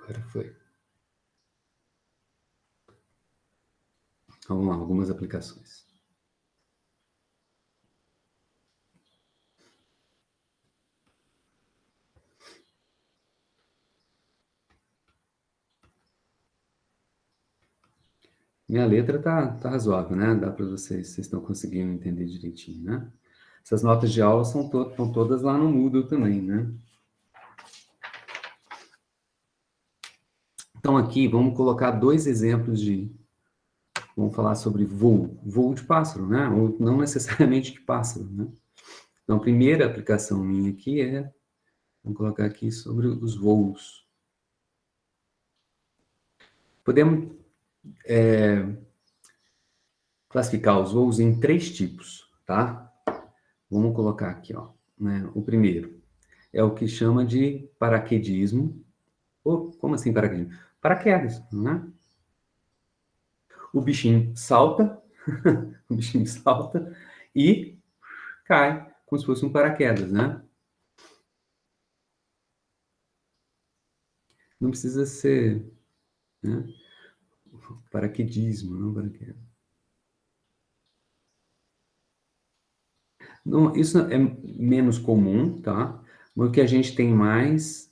Agora foi. Vamos lá, algumas aplicações. Minha letra tá razoável, né? Dá para vocês estão conseguindo entender direitinho, né? Essas notas de aula estão todas lá no Moodle também, né? Então, aqui, vamos colocar 2 exemplos de... Vamos falar sobre voo de pássaro, né? Ou não necessariamente de pássaro, né? Então, a primeira aplicação minha aqui é... Vamos colocar aqui sobre os voos. Podemos classificar os voos em 3 tipos, tá? Vamos colocar aqui, ó, né? O primeiro é o que chama de paraquedismo. Ou, como assim paraquedismo? Paraquedas, né? O bichinho salta, o bichinho salta e cai, como se fosse um paraquedas, né? Não precisa ser, né? Paraquedismo, não paraquedas. Não, isso é menos comum, tá? Mas o que a gente tem mais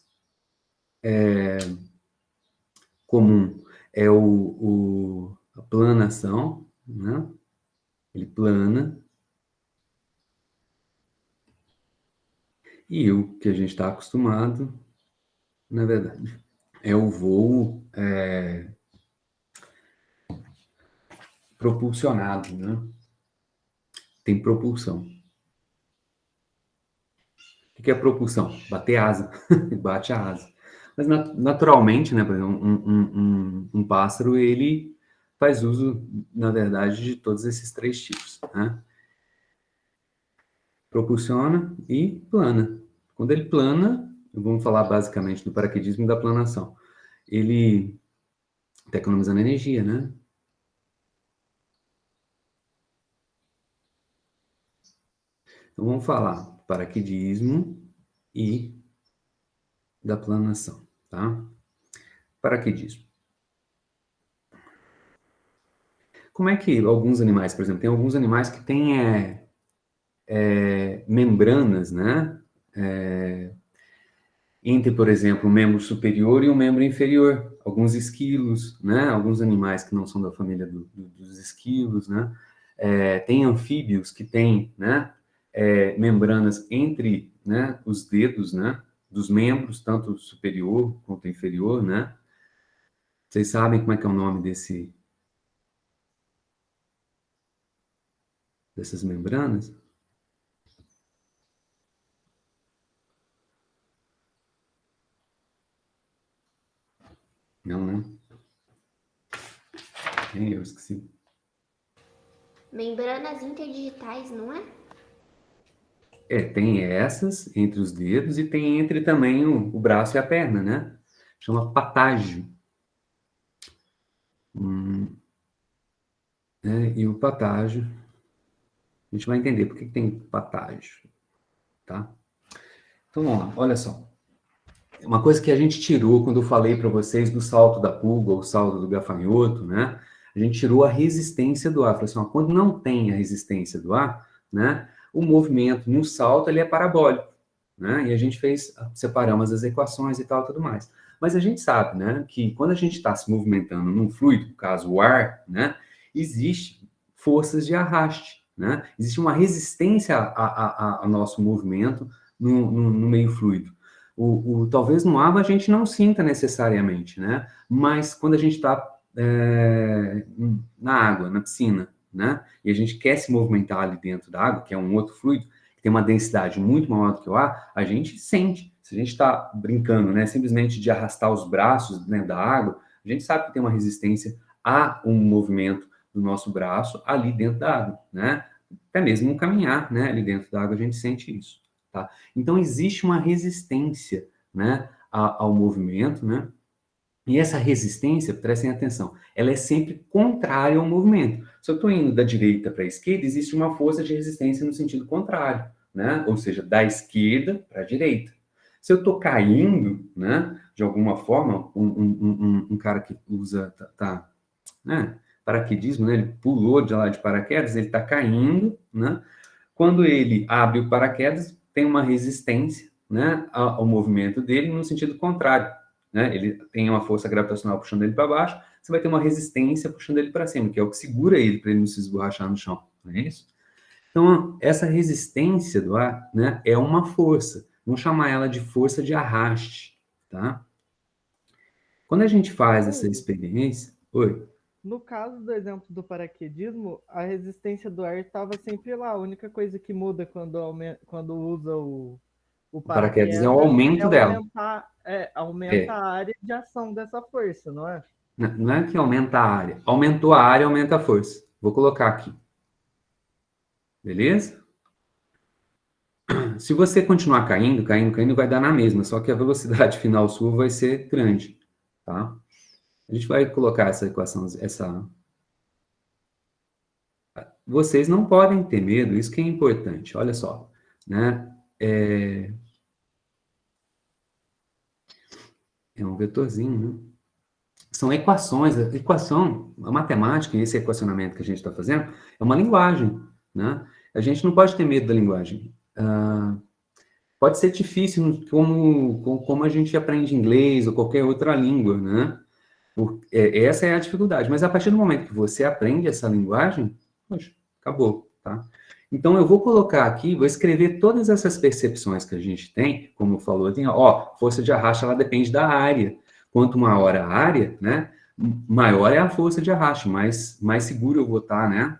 comum é a planação, né? Ele plana. E o que a gente está acostumado, na verdade, é o voo propulsionado, né? Tem propulsão. O que é propulsão? Bater asa. Bate a asa. Mas naturalmente, né, por exemplo, um pássaro, ele faz uso, na verdade, de todos esses 3 tipos, né? Propulsiona e plana. Quando ele plana, vamos falar basicamente do paraquedismo e da planação. Ele está economizando energia, né? Então vamos falar do paraquedismo e da planação, tá? Paraquedismo. Como é que alguns animais, por exemplo, tem alguns animais que têm membranas, né? Entre, por exemplo, um membro superior e um membro inferior. Alguns esquilos, né? Alguns animais que não são da família dos esquilos, né? Tem anfíbios que têm, né? Membranas entre, né? Os dedos, né? Dos membros, tanto superior quanto inferior, né? Vocês sabem como é que é o nome dessas membranas? Não, né? Nem eu esqueci. Membranas interdigitais, não é? Tem essas entre os dedos e tem entre também o braço e a perna, né? Chama patágio. Né? E o patágio, a gente vai entender por que tem patágio, tá? Então, vamos lá, olha só. Uma coisa que a gente tirou quando eu falei para vocês do salto da pulga ou salto do gafanhoto, né? A gente tirou a resistência do ar. Falou assim, ó, quando não tem a resistência do ar, né? O movimento no salto ele é parabólico, né? E a gente separamos as equações e tal, tudo mais. Mas a gente sabe, né, que quando a gente está se movimentando num fluido, no caso o ar, né, existe forças de arraste, né? Existe uma resistência ao nosso movimento no meio fluido. Talvez no ar a gente não sinta necessariamente, né? Mas quando a gente está na água, na piscina, né? E a gente quer se movimentar ali dentro da água, que é um outro fluido, que tem uma densidade muito maior do que o ar, a gente sente. Se a gente está brincando, né? Simplesmente de arrastar os braços dentro da água, a gente sabe que tem uma resistência a um movimento do nosso braço ali dentro da água, né? Até mesmo um caminhar, né? Ali dentro da água a gente sente isso. Tá? Então, existe uma resistência, né, ao movimento, né? E essa resistência, prestem atenção, ela é sempre contrária ao movimento. Se eu estou indo da direita para a esquerda, existe uma força de resistência no sentido contrário, né? Ou seja, da esquerda para a direita. Se eu estou caindo, né, de alguma forma, um cara que usa, né, paraquedismo, né, ele pulou de lá de paraquedas, ele está caindo, né? Quando ele abre o paraquedas, tem uma resistência, né, ao movimento dele no sentido contrário, né? Ele tem uma força gravitacional puxando ele para baixo, você vai ter uma resistência puxando ele para cima, que é o que segura ele para ele não se esborrachar no chão, não é isso? Então, essa resistência do ar, né, é uma força. Vamos chamar ela de força de arraste, tá? Quando a gente faz essa Paulo, experiência... Oi? no caso do exemplo do paraquedismo, a resistência do ar estava sempre lá. A única coisa que muda quando usa o O paraquedas é o paraquedas é aumento dela. aumenta É, a área de ação dessa força, não é? não é que aumenta a área. Aumentou a área, aumenta a força. Vou colocar aqui. Beleza? Se você continuar caindo, caindo, caindo, vai dar na mesma, só que a velocidade final sua vai ser grande, tá? A gente vai colocar essa equação, Vocês não podem ter medo, isso que é importante, olha só, né? É um vetorzinho, né? São equações, a matemática, esse equacionamento que a gente está fazendo, é uma linguagem, né? A gente não pode ter medo da linguagem. Pode ser difícil, como a gente aprende inglês ou qualquer outra língua, né? Essa é a dificuldade. Mas a partir do momento que você aprende essa linguagem, poxa, acabou, tá? Então, eu vou colocar aqui, vou escrever todas essas percepções que a gente tem, como falou, tem, ó, força de arraste, ela depende da área. Quanto maior a área, né, maior é a força de arraste, mais seguro eu vou estar, né?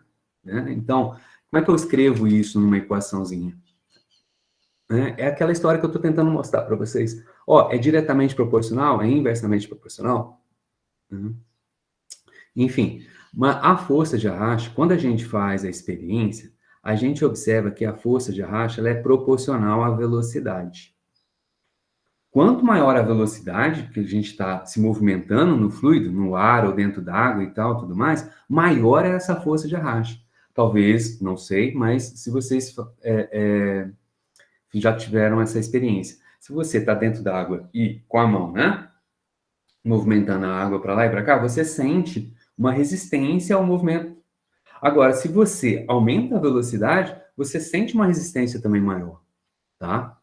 Então, como é que eu escrevo isso numa equaçãozinha? É aquela história que eu estou tentando mostrar para vocês. Ó, é diretamente proporcional? É inversamente proporcional? Enfim, a força de arraste, quando a gente faz a experiência, a gente observa que a força de arraste ela é proporcional à velocidade. Quanto maior a velocidade que a gente está se movimentando no fluido, no ar ou dentro d'água e tal, tudo mais, maior é essa força de arraste. Talvez, não sei, mas se vocês já tiveram essa experiência, se você está dentro d'água e com a mão, né, movimentando a água para lá e para cá, você sente uma resistência ao movimento. Agora, se você aumenta a velocidade, você sente uma resistência também maior, tá?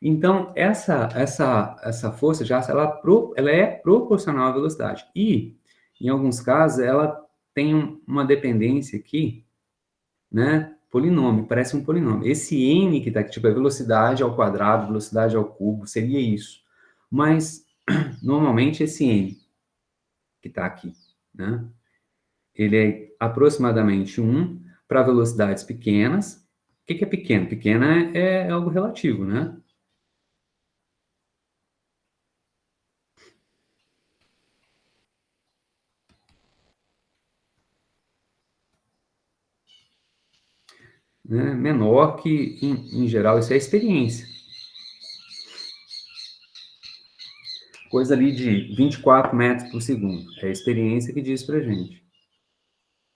Então, essa força de ar, ela é proporcional à velocidade. E, em alguns casos, ela tem uma dependência aqui, né? Polinômio, parece um polinômio. Esse n que está aqui, tipo, é velocidade ao quadrado, velocidade ao cubo, seria isso. Mas, normalmente, esse n que está aqui, né? Ele é aproximadamente 1 para velocidades pequenas. O que é pequeno? Pequena é algo relativo, né? Menor que, em geral, isso é experiência. Coisa ali de 24 metros por segundo. É a experiência que diz pra gente.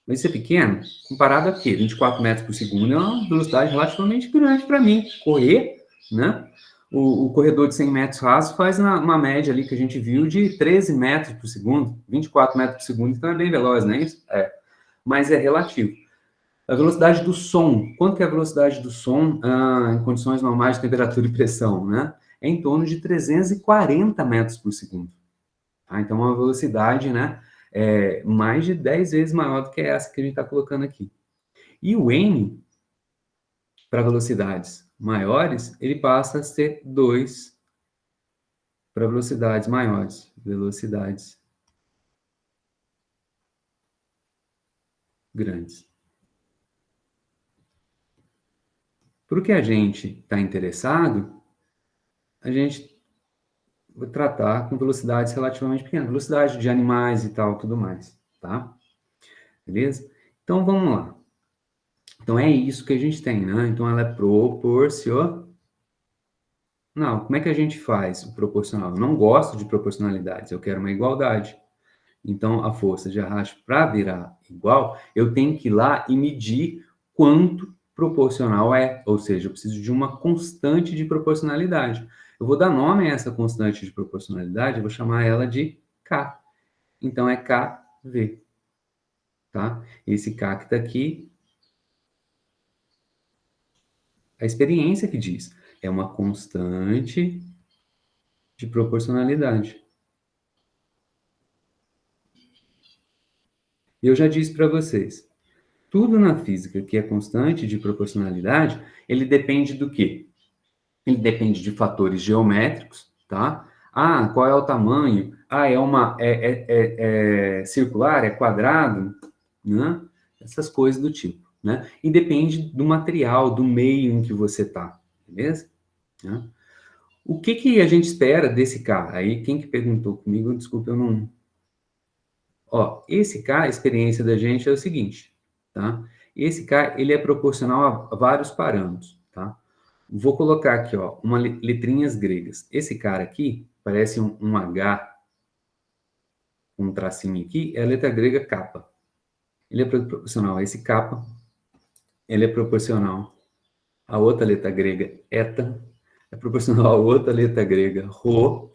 Mas isso é pequeno? Comparado a quê? 24 metros por segundo é uma velocidade relativamente grande para mim. Correr, né? O corredor de 100 metros rasos faz uma média ali que a gente viu de 13 metros por segundo, 24 metros por segundo, então é bem veloz, não é isso? É. Mas é relativo. A velocidade do som. Quanto que é a velocidade do som em condições normais de temperatura e pressão, né? É em torno de 340 metros por segundo. Tá? Então, uma velocidade, né? Mais de 10 vezes maior do que essa que a gente está colocando aqui. E o n, para velocidades maiores, ele passa a ser 2 para velocidades maiores. Velocidades grandes. Para o que a gente está interessado, a gente vai tratar com velocidades relativamente pequenas, velocidade de animais e tal, tudo mais, tá? Beleza? Então, vamos lá. Então, é isso que a gente tem, né? Então, ela é proporcional. Não, como é que a gente faz o proporcional? Eu não gosto de proporcionalidades, eu quero uma igualdade. Então, a força de arraste, para virar igual, eu tenho que ir lá e medir quanto proporcional é. Ou seja, eu preciso de uma constante de proporcionalidade. Eu vou dar nome a essa constante de proporcionalidade, eu vou chamar ela de K. Então, é KV. Tá? Esse K que está aqui, a experiência que diz, é uma constante de proporcionalidade. E eu já disse para vocês, tudo na física que é constante de proporcionalidade, ele depende do quê? Ele depende de fatores geométricos, tá? Ah, qual é o tamanho? Ah, é circular, é quadrado, né? Essas coisas do tipo, né? E depende do material, do meio em que você está, beleza? Né? O que que a gente espera desse K? Aí, quem que perguntou comigo, desculpa, eu não... Ó, esse K, a experiência da gente é o seguinte, tá? Esse K, ele é proporcional a vários parâmetros, tá? Vou colocar aqui, ó, uma letrinhas gregas. Esse cara aqui, parece um H, um tracinho aqui, é a letra grega kappa. Ele é proporcional a esse kappa, ele é proporcional a outra letra grega eta, é proporcional a outra letra grega rho,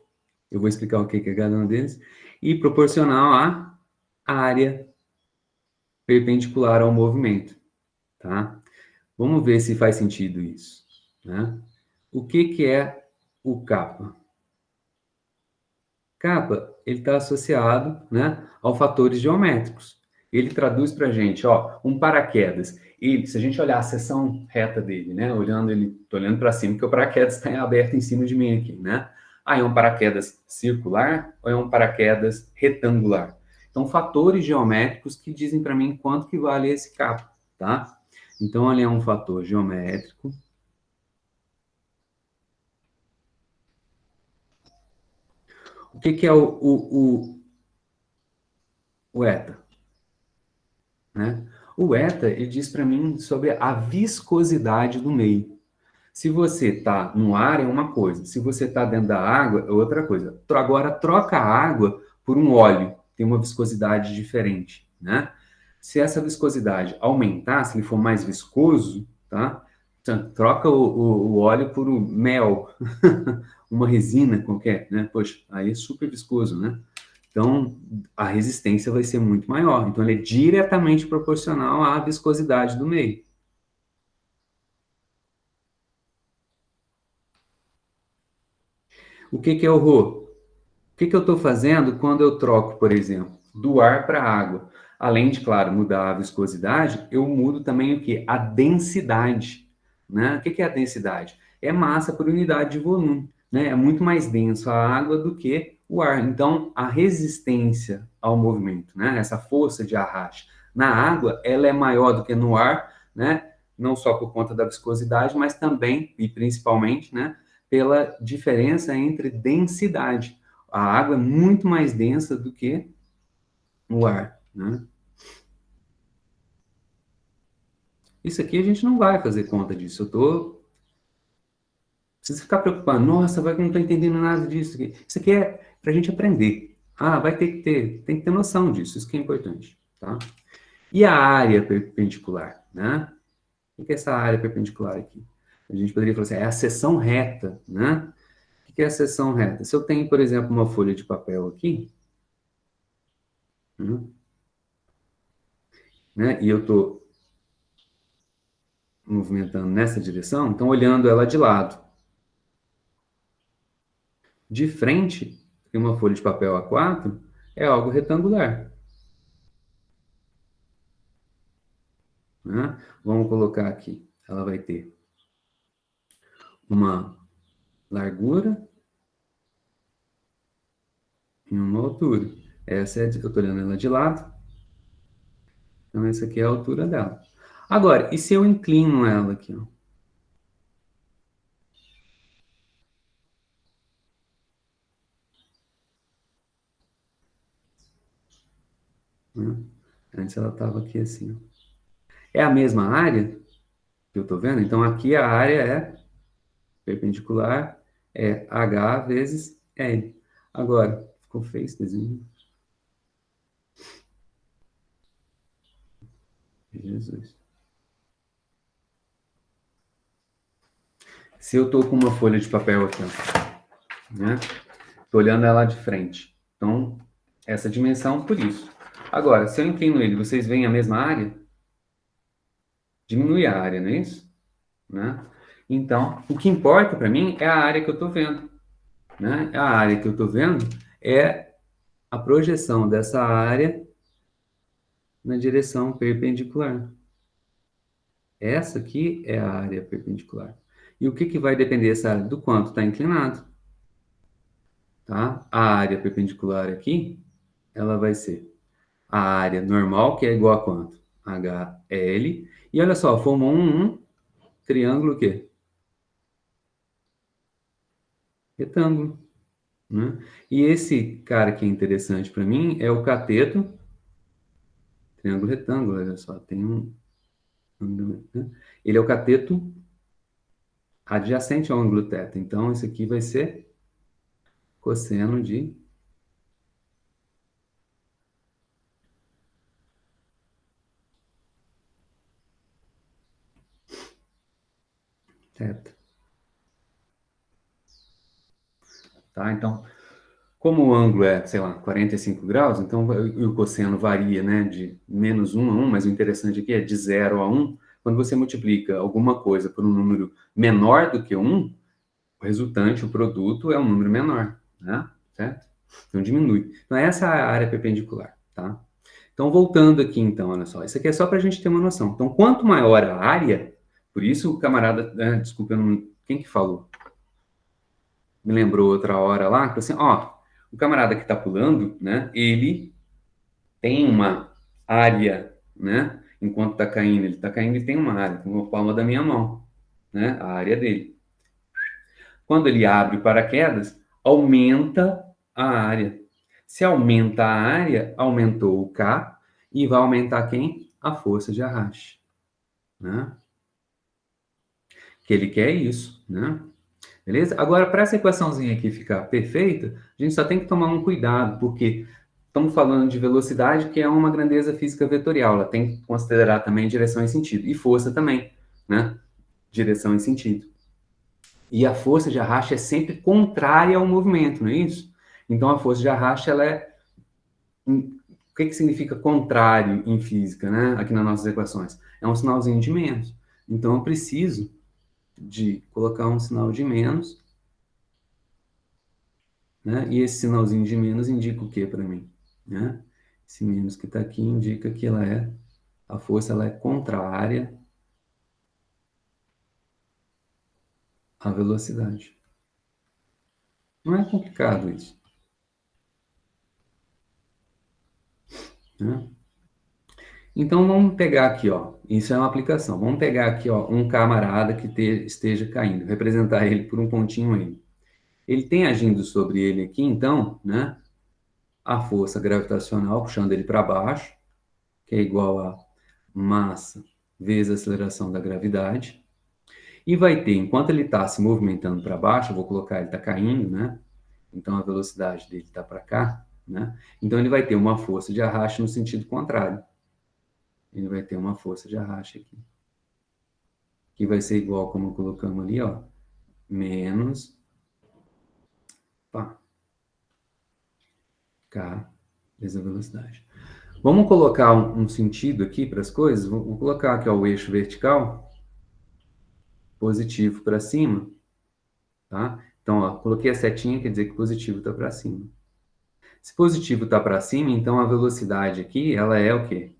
eu vou explicar o que é cada um deles, e proporcional à área perpendicular ao movimento, tá? Vamos ver se faz sentido isso, né? O que é o kappa? Kappa, ele está associado, né, aos fatores geométricos. Ele traduz para a gente, ó, um paraquedas. E se a gente olhar a seção reta dele, né, tô olhando para cima, porque o paraquedas está aberto em cima de mim aqui, né? Ah, é um paraquedas circular ou é um paraquedas retangular? Então, fatores geométricos que dizem para mim quanto que vale esse kappa, tá? Então, ele é um fator geométrico. O que é o eta? Né? O eta, ele diz para mim sobre a viscosidade do meio. Se você está no ar, é uma coisa. Se você está dentro da água, é outra coisa. Agora, troca a água por um óleo. Tem uma viscosidade diferente, né? Se essa viscosidade aumentar, se ele for mais viscoso, tá? Troca o óleo por um mel, uma resina qualquer, né? Poxa, aí é super viscoso, né? Então, a resistência vai ser muito maior. Então, ele é diretamente proporcional à viscosidade do meio. O que é o ρ? O que eu estou fazendo quando eu troco, por exemplo, do ar para a água? Além de, claro, mudar a viscosidade, eu mudo também o que? A densidade. Né? O que é a densidade? É massa por unidade de volume. Né? É muito mais denso a água do que o ar. Então, a resistência ao movimento, né? Essa força de arraste na água, ela é maior do que no ar, né? Não só por conta da viscosidade, mas também, e principalmente, né? Pela diferença entre densidade. A água é muito mais densa do que o ar, né? Isso aqui a gente não vai fazer conta disso. Eu tô... Precisa ficar preocupado. Nossa, vai que eu não estou entendendo nada disso aqui. Isso aqui é para a gente aprender. Ah, vai ter que ter, tem que ter noção disso. Isso que é importante, tá? E a área perpendicular, né? O que é essa área perpendicular aqui? A gente poderia falar assim, é a seção reta, né? O que é a seção reta? Se eu tenho, por exemplo, uma folha de papel aqui, né? E eu estou movimentando nessa direção, então olhando ela de lado. De frente, tem uma folha de papel A4, é algo retangular. Né? Vamos colocar aqui. Ela vai ter uma largura e uma altura. Essa é, eu estou olhando ela de lado, então essa aqui é a altura dela. Agora, e se eu inclino ela aqui? Ó? Né? Antes ela estava aqui assim. Ó. É a mesma área que eu estou vendo? Então aqui a área é perpendicular, é H vezes L. Agora, ficou feio esse desenho. Jesus. Se eu estou com uma folha de papel aqui, ó, né? Estou olhando ela de frente. Então, essa dimensão por isso. Agora, se eu inclino ele, vocês veem a mesma área? Diminui a área, não é isso? Né? Então, o que importa para mim é a área que eu estou vendo. Né? A área que eu estou vendo é a projeção dessa área na direção perpendicular. Essa aqui é a área perpendicular. E o que, que vai depender dessa área? Do quanto está inclinado. Tá? A área perpendicular aqui, ela vai ser a área normal, que é igual a quanto? HL. E olha só, formou um triângulo o quê? Retângulo. Né? E esse cara que é interessante para mim é o cateto, triângulo retângulo, olha só, tem um... Né? Ele é o cateto adjacente ao ângulo θ. Então, isso aqui vai ser cosseno de θ. Tá? Então, como o ângulo é, sei lá, 45 graus, então o cosseno varia, né, de -1 a 1, mas o interessante aqui é de 0 a 1. Quando você multiplica alguma coisa por um número menor do que 1, o resultante, o produto, é um número menor, né? Certo? Então diminui. Então essa é a área perpendicular, tá? Então voltando aqui, então, olha só, isso aqui é só para a gente ter uma noção. Então quanto maior a área, por isso o camarada, desculpa, quem que falou? Me lembrou outra hora lá, que assim, ó, o camarada que está pulando, né? Ele tem uma área, né? Enquanto está caindo, ele está caindo, ele tem uma área, como a palma da minha mão, né? A área dele. Quando ele abre o paraquedas, aumenta a área. Se aumenta a área, aumentou o K e vai aumentar quem? A força de arraste. Né? Que ele quer isso, né? Beleza? Agora, para essa equaçãozinha aqui ficar perfeita, a gente só tem que tomar um cuidado, porque estamos falando de velocidade, que é uma grandeza física vetorial. Ela tem que considerar também direção e sentido. E força também, né? Direção e sentido. E a força de arraste é sempre contrária ao movimento, não é isso? Então, a força de arraste, ela é... O que que significa contrário em física, né? Aqui nas nossas equações? É um sinalzinho de menos. Então, eu preciso de colocar um sinal de menos, né? E esse sinalzinho de menos indica o que para mim? Né? Esse menos que está aqui indica que a força ela é contrária à velocidade. Não é complicado isso. Né? Então vamos pegar aqui, ó. Isso é uma aplicação. Vamos pegar aqui, ó, um camarada que esteja caindo, representar ele por um pontinho aí. Ele tem agindo sobre ele aqui, então, né? A força gravitacional puxando ele para baixo, que é igual a massa vezes a aceleração da gravidade. E vai ter, enquanto ele está se movimentando para baixo, eu vou colocar, ele está caindo, né? Então a velocidade dele está para cá, né? Então ele vai ter uma força de arraste no sentido contrário. Ele vai ter uma força de arraste aqui. Que vai ser igual como colocamos ali, ó. Menos pá, K vezes a velocidade. Vamos colocar um sentido aqui para as coisas? Vou colocar aqui ó, o eixo vertical, positivo para cima, tá? Então, ó, coloquei a setinha, quer dizer que positivo está para cima. Se positivo está para cima, então a velocidade aqui, ela é o quê?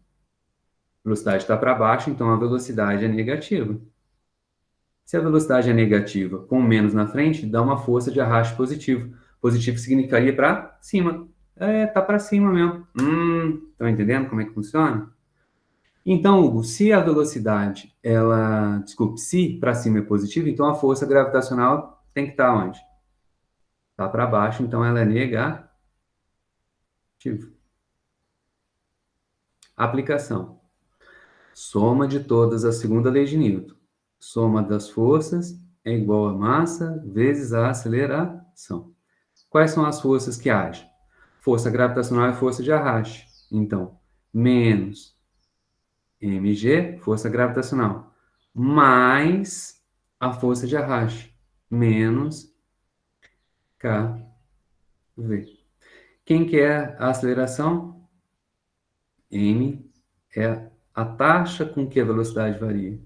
A velocidade está para baixo, então a velocidade é negativa. Se a velocidade é negativa com menos na frente, dá uma força de arraste positivo. Positivo significaria para cima. É, tá para cima mesmo. Estão entendendo como é que funciona? Então, Hugo, se a velocidade, desculpe, se para cima é positivo, então a força gravitacional tem que estar onde? Está para baixo, então ela é negativa. Aplicação. Soma de todas a segunda lei de Newton. Soma das forças é igual a massa vezes a aceleração. Quais são as forças que agem? Força gravitacional é força de arraste. Então, menos mg, força gravitacional, mais a força de arraste, menos KV. Quem que é a aceleração? M é a taxa com que a velocidade varia.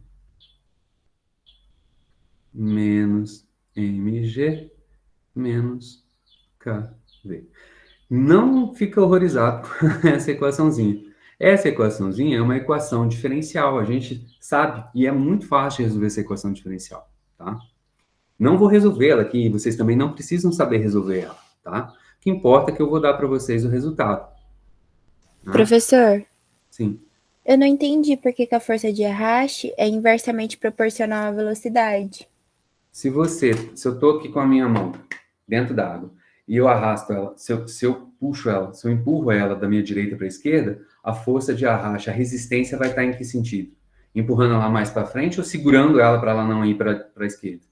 Menos mg menos kv. Não fica horrorizado com essa equaçãozinha. Essa equaçãozinha é uma equação diferencial, a gente sabe, e é muito fácil de resolver essa equação diferencial, tá? Não vou resolvê-la aqui, vocês também não precisam saber resolver ela, tá? O que importa é que eu vou dar para vocês o resultado. Tá? Professor, Sim. eu não entendi por que a força de arraste é inversamente proporcional à velocidade. Se eu estou aqui com a minha mão dentro da água e eu arrasto ela, se eu puxo ela, se eu empurro ela da minha direita para a esquerda, a força de arraste, a resistência vai estar em que sentido? Empurrando ela mais para frente ou segurando ela para ela não ir para a esquerda?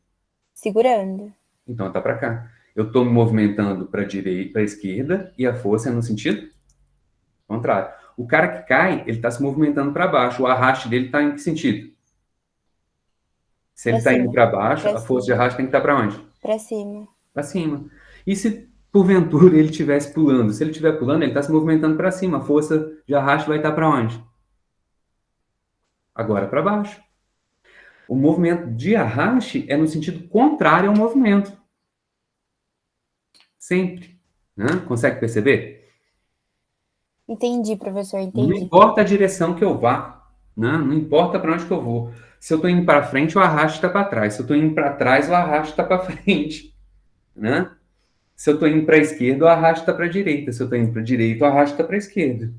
Segurando. Então tá para cá. Eu estou me movimentando para a direita, para a esquerda e a força é no sentido contrário. O cara que cai, ele está se movimentando para baixo. O arraste dele está em que sentido? Se ele está indo para baixo, a força de arraste tem que estar para onde? Para cima. Para cima. E se porventura ele estivesse pulando? Se ele estiver pulando, ele está se movimentando para cima. A força de arraste vai estar para onde? Agora para baixo. O movimento de arraste é no sentido contrário ao movimento. Sempre. Né? Consegue perceber? Entendi, professor, Não entendi. importa a direção que eu vá. Né? Não importa para onde que eu vou. Se eu estou indo para frente, o arraste está para trás. Se eu estou indo para trás, o arraste está para frente. Né? Se eu estou indo para a esquerda, o arraste está para a direita. Se eu estou indo para a direita, o arraste está para a esquerda.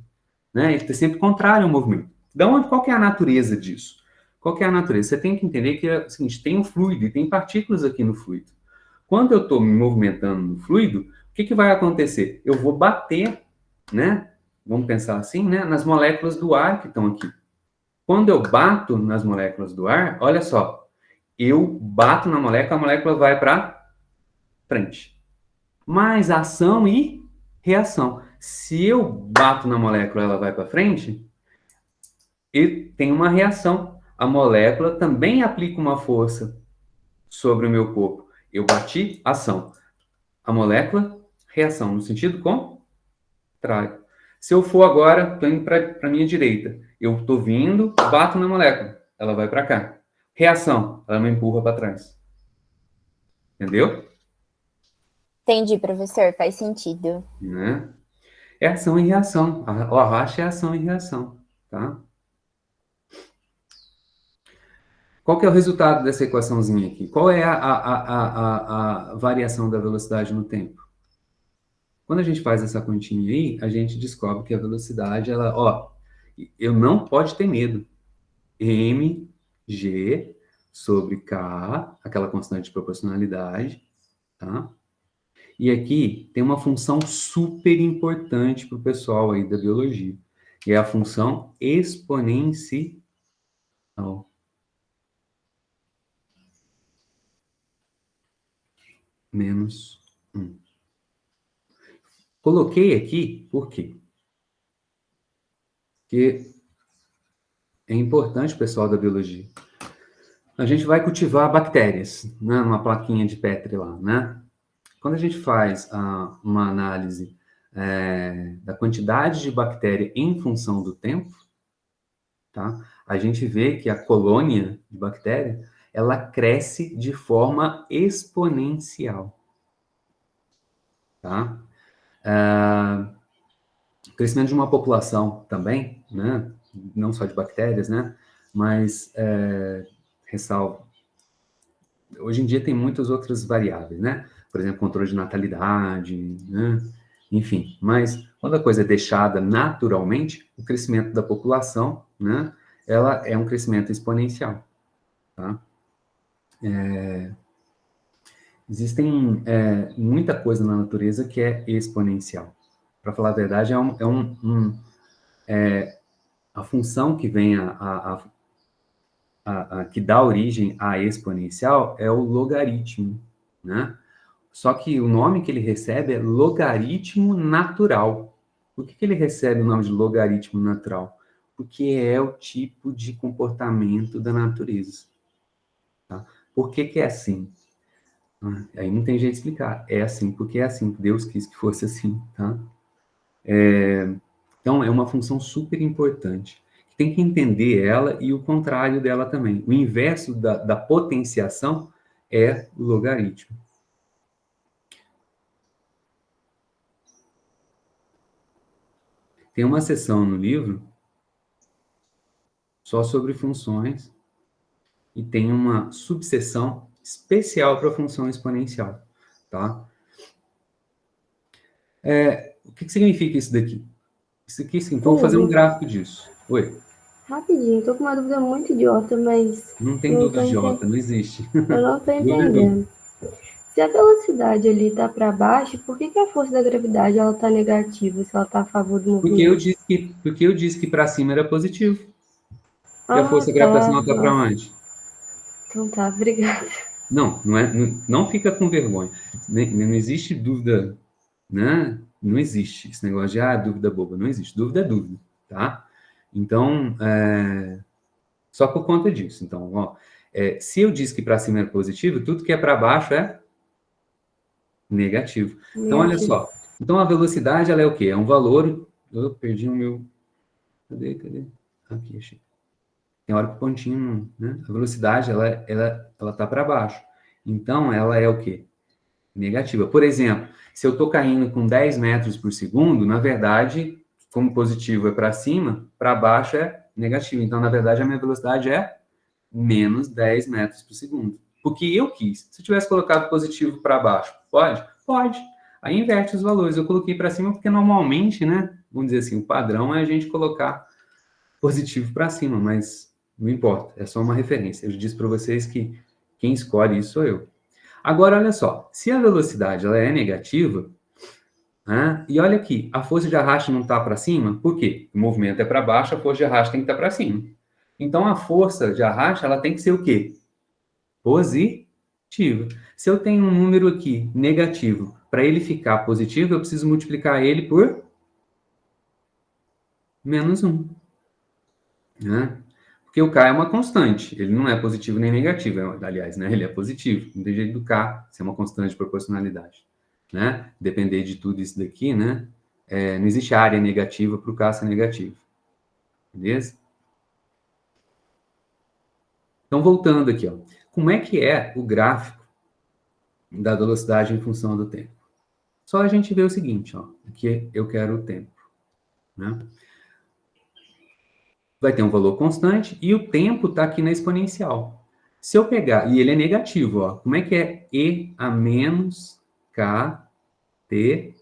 Né? Ele está sempre contrário ao movimento. Então, qual que é a natureza disso? Qual que é a natureza? Você tem que entender que é o seguinte, tem um fluido e tem partículas aqui no fluido. Quando eu estou me movimentando no fluido, o que vai acontecer? Eu vou bater, né? Vamos pensar assim, né? Nas moléculas do ar que estão aqui. Quando eu bato nas moléculas do ar, olha só, eu bato na molécula, a molécula vai para frente. Mais ação e reação. Se eu bato na molécula, ela vai para frente, e tem uma reação. A molécula também aplica uma força sobre o meu corpo. Eu bati, ação. A molécula, reação, no sentido contrário. Se eu for agora, estou indo para a minha direita. Eu estou vindo, bato na molécula. Ela vai para cá. Reação, ela me empurra para trás. Entendeu? Entendi, professor, faz sentido. Né? É ação e reação. O arraste é ação e reação. Tá? Qual que é o resultado dessa equaçãozinha aqui? Qual é a variação da velocidade no tempo? Quando a gente faz essa continha aí, a gente descobre que a velocidade, ela, ó, eu não pode ter medo. mg sobre k, aquela constante de proporcionalidade, tá? E aqui tem uma função super importante para o pessoal aí da biologia, que é a função exponencial. Menos 1. Coloquei aqui, por quê? Porque é importante, pessoal da biologia. A gente vai cultivar bactérias, né, numa plaquinha de Petri lá, né? Quando a gente faz uma análise da quantidade de bactéria em função do tempo, tá? A gente vê que a colônia de bactéria, ela cresce de forma exponencial, tá? O crescimento de uma população também, né? Não só de bactérias, né? Mas, ressalvo, hoje em dia tem muitas outras variáveis, né? Por exemplo, controle de natalidade, né? Enfim, mas quando a coisa é deixada naturalmente, o crescimento da população, né? Ela é um crescimento exponencial, tá? Existem muita coisa na natureza que é exponencial. Para falar a verdade, a função que vem que dá origem à exponencial é o logaritmo, né? Só que o nome que ele recebe é logaritmo natural. Por que ele recebe o nome de logaritmo natural? Porque é o tipo de comportamento da natureza. Tá? Por que é assim? Aí não tem jeito de explicar. É assim porque é assim. Deus quis que fosse assim, tá? Então, é uma função super importante. Tem que entender ela e o contrário dela também. O inverso da potenciação é o logaritmo. Tem uma seção no livro só sobre funções e tem uma subseção especial para a função exponencial, tá? O que significa isso daqui? Isso aqui, sim, então, vou fazer um gráfico disso. Oi? Rapidinho, tô com uma dúvida muito idiota, mas Não tem eu não tô dúvida idiota, não existe. eu não tô Dúvida é dúvida. entendendo. Se a velocidade ali tá para baixo, por que a força da gravidade ela tá negativa se ela tá a favor do Porque eu movimento? disse que para cima era positivo. E a Ah, força tá. gravitacional está para Nossa. onde? Então tá, obrigada. Não, não fica com vergonha. Não existe dúvida, né? Não existe esse negócio de dúvida boba. Não existe. Dúvida é dúvida, tá? Então, só por conta disso. Então, ó, se eu disse que para cima é positivo, tudo que é para baixo é negativo. Então, olha só. Então, a velocidade, ela é o quê? É um valor... Eu perdi o meu... Cadê? Aqui, achei. Tem hora que o pontinho, né? A velocidade, ela tá para baixo. Então, ela é o quê? Negativa. Por exemplo, se eu estou caindo com 10 metros por segundo, na verdade, como positivo é para cima, para baixo é negativo. Então, na verdade, a minha velocidade é menos 10 metros por segundo. Porque eu quis. Se eu tivesse colocado positivo para baixo, pode? Pode. Aí inverte os valores. Eu coloquei para cima porque normalmente, né? Vamos dizer assim, o padrão é a gente colocar positivo para cima, mas não importa. É só uma referência. Eu disse para vocês que quem escolhe isso sou eu. Agora, olha só, se a velocidade ela é negativa, né, e olha aqui, a força de arraste não está para cima, por quê? O movimento é para baixo, a força de arraste tem que estar para cima. Então, a força de arraste ela tem que ser o quê? Positiva. Se eu tenho um número aqui negativo, para ele ficar positivo, eu preciso multiplicar ele por menos 1. Né? Porque o K é uma constante, ele não é positivo nem negativo, aliás, né? Ele é positivo, não tem jeito do K ser uma constante de proporcionalidade, né? Depender de tudo isso daqui, né? Não existe área negativa para o K ser negativo, beleza? Então, voltando aqui, ó. Como é que é o gráfico da velocidade em função do tempo? Só a gente vê o seguinte, ó. Aqui eu quero o tempo, né? Vai ter um valor constante e o tempo está aqui na exponencial. Se eu pegar, e ele é negativo, ó, como é que é E a menos KT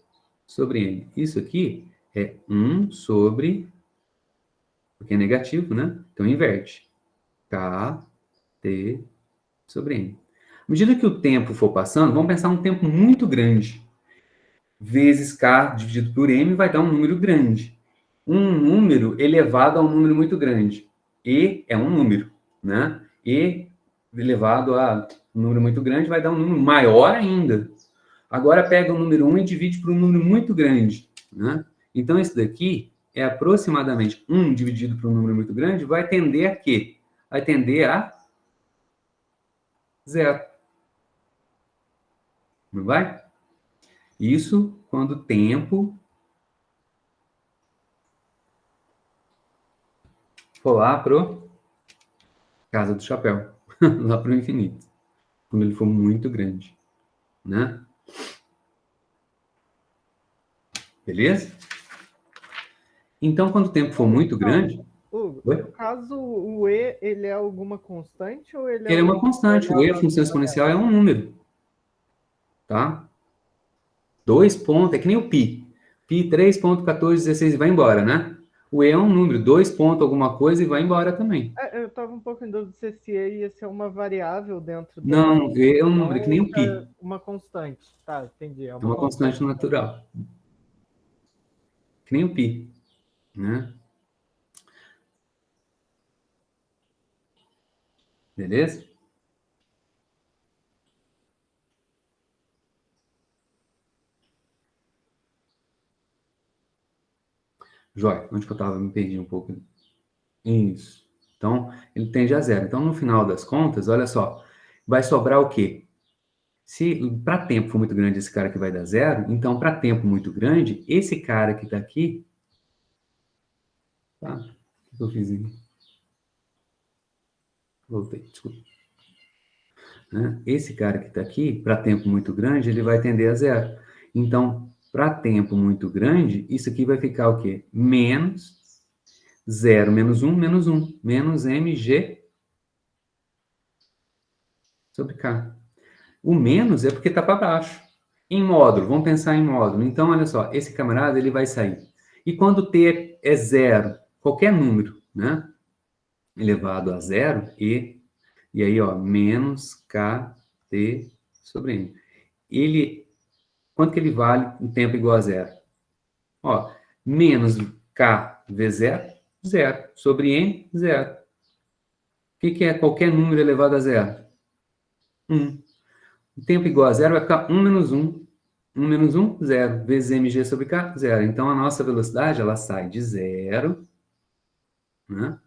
sobre N? Isso aqui é 1 sobre, porque é negativo, né? Então inverte. KT sobre N. À medida que o tempo for passando, vamos pensar um tempo muito grande. Vezes K dividido por M vai dar um número grande. Um número elevado a um número muito grande. E é um número, né? E elevado a um número muito grande vai dar um número maior ainda. Agora pega o número 1 e divide por um número muito grande, né? Então, esse daqui é aproximadamente 1 dividido por um número muito grande, vai tender a quê? Vai tender a zero. Não vai? Isso quando o tempo for lá pro Casa do Chapéu, lá pro infinito, quando ele for muito grande, né? Beleza? Então, quando o tempo for muito grande... Hugo, Oi? no caso, o E, ele é alguma constante ou ele é Ele é uma constante. O E, a função exponencial, é um número. Tá? 2 pontos, é que nem o π. Π 3,1416 e vai embora, né? O E é um número, 2 pontos alguma coisa e vai embora também. Eu estava um pouco em dúvida se esse E ia ser uma variável dentro da... Não, o E é um número, que nem o π. É uma constante. Tá, entendi. É É uma constante natural. Que nem o π. Né? Beleza? Jóia, onde que eu estava? Me perdi um pouco. Isso. Então, ele tende a zero. Então, no final das contas, olha só, vai sobrar o quê? Se para tempo for muito grande, esse cara aqui vai dar 0. Então, para tempo muito grande, esse cara que está aqui... Tá? O que eu fiz aqui? Voltei, desculpa. Né? Esse cara que está aqui, para tempo muito grande, ele vai tender a 0. Então, para tempo muito grande, isso aqui vai ficar o quê? Menos 0 menos 1 menos 1. Menos mg sobre k. O menos é porque está para baixo. Em módulo, vamos pensar em módulo. Então, olha só, esse camarada ele vai sair. E quando t é 0, qualquer número, né? Elevado a 0, e aí, ó, menos kt sobre n. Ele, quanto que ele vale em tempo igual a 0? Ó, menos k vezes 0, 0. Sobre n, 0. O que é qualquer número elevado a 0? 1. O tempo igual a 0 vai ficar 1 menos 1. 1 menos 1, 0. Vezes mg sobre k, 0. Então, a nossa velocidade, ela sai de 0, né?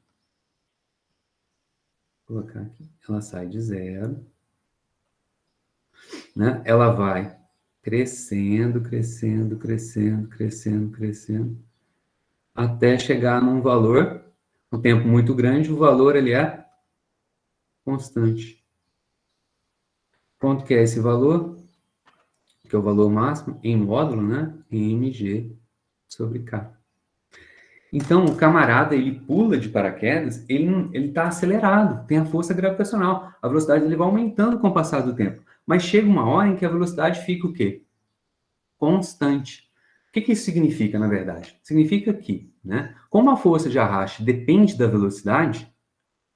Vou colocar aqui. Ela sai de 0, né? Ela vai crescendo, crescendo, crescendo, crescendo, crescendo, até chegar num valor, um tempo muito grande, o valor, ele é constante. Quanto que é esse valor? Que é o valor máximo em módulo, né? mg sobre k. Então, o camarada, ele pula de paraquedas, ele está acelerado, tem a força gravitacional. A velocidade dele vai aumentando com o passar do tempo. Mas chega uma hora em que a velocidade fica o quê? Constante. O que isso significa, na verdade? Significa que, né, como a força de arraste depende da velocidade,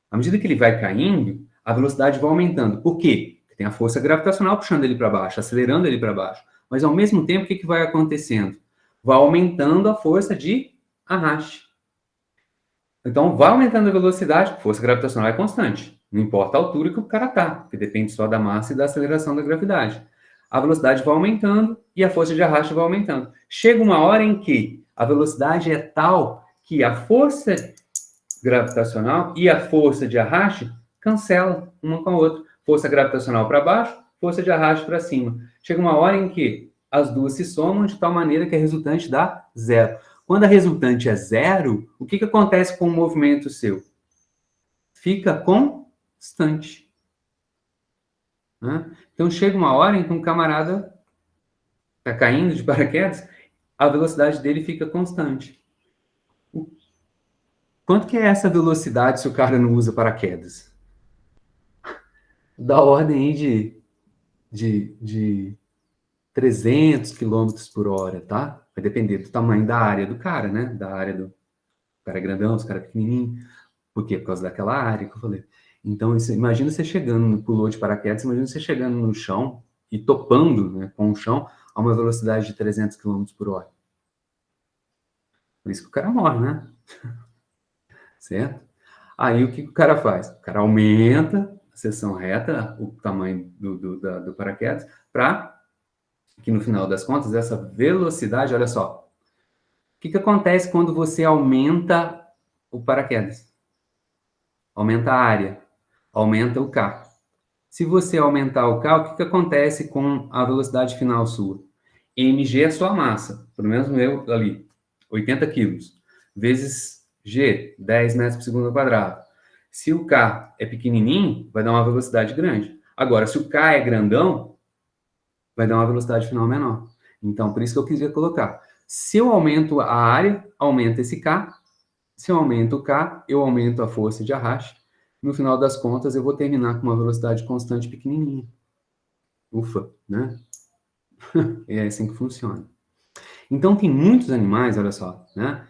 à medida que ele vai caindo, a velocidade vai aumentando. Por quê? Porque tem a força gravitacional puxando ele para baixo, acelerando ele para baixo. Mas, ao mesmo tempo, o que vai acontecendo? Vai aumentando a força de arraste. Então, vai aumentando a velocidade, a força gravitacional é constante. Não importa a altura que o cara está, porque depende só da massa e da aceleração da gravidade. A velocidade vai aumentando e a força de arraste vai aumentando. Chega uma hora em que a velocidade é tal que a força gravitacional e a força de arraste cancelam uma com a outra. Força gravitacional para baixo, força de arraste para cima. Chega uma hora em que as duas se somam de tal maneira que a resultante dá 0. Quando a resultante é 0, o que acontece com o movimento seu? Fica constante. Né? Então, chega uma hora em que um camarada está caindo de paraquedas, a velocidade dele fica constante. Quanto que é essa velocidade se o cara não usa paraquedas? Da ordem aí de 300 km por hora, tá? Vai depender do tamanho da área do cara, né? Da área do cara grandão, os cara pequenininho. Por quê? Por causa daquela área que eu falei. Então, imagina você chegando, pulou de paraquedas, imagina você chegando no chão e topando, né, com o chão a uma velocidade de 300 km por hora. Por isso que o cara morre, né? Certo? Aí, o que o cara faz? O cara aumenta a seção reta, o tamanho do paraquedas, para que, no final das contas, essa velocidade, olha só, o que acontece quando você aumenta o paraquedas? Aumenta a área, aumenta o K. Se você aumentar o K, o que acontece com a velocidade final sua? mg é a sua massa, pelo menos o meu ali, 80 quilos, vezes g, 10 metros por segundo ao quadrado. Se o K é pequenininho, vai dar uma velocidade grande. Agora, se o K é grandão, vai dar uma velocidade final menor. Então, por isso que eu queria colocar. Se eu aumento a área, aumenta esse K. Se eu aumento o K, eu aumento a força de arraste. No final das contas, eu vou terminar com uma velocidade constante pequenininha. Ufa, né? É assim que funciona. Então, tem muitos animais, olha só, né?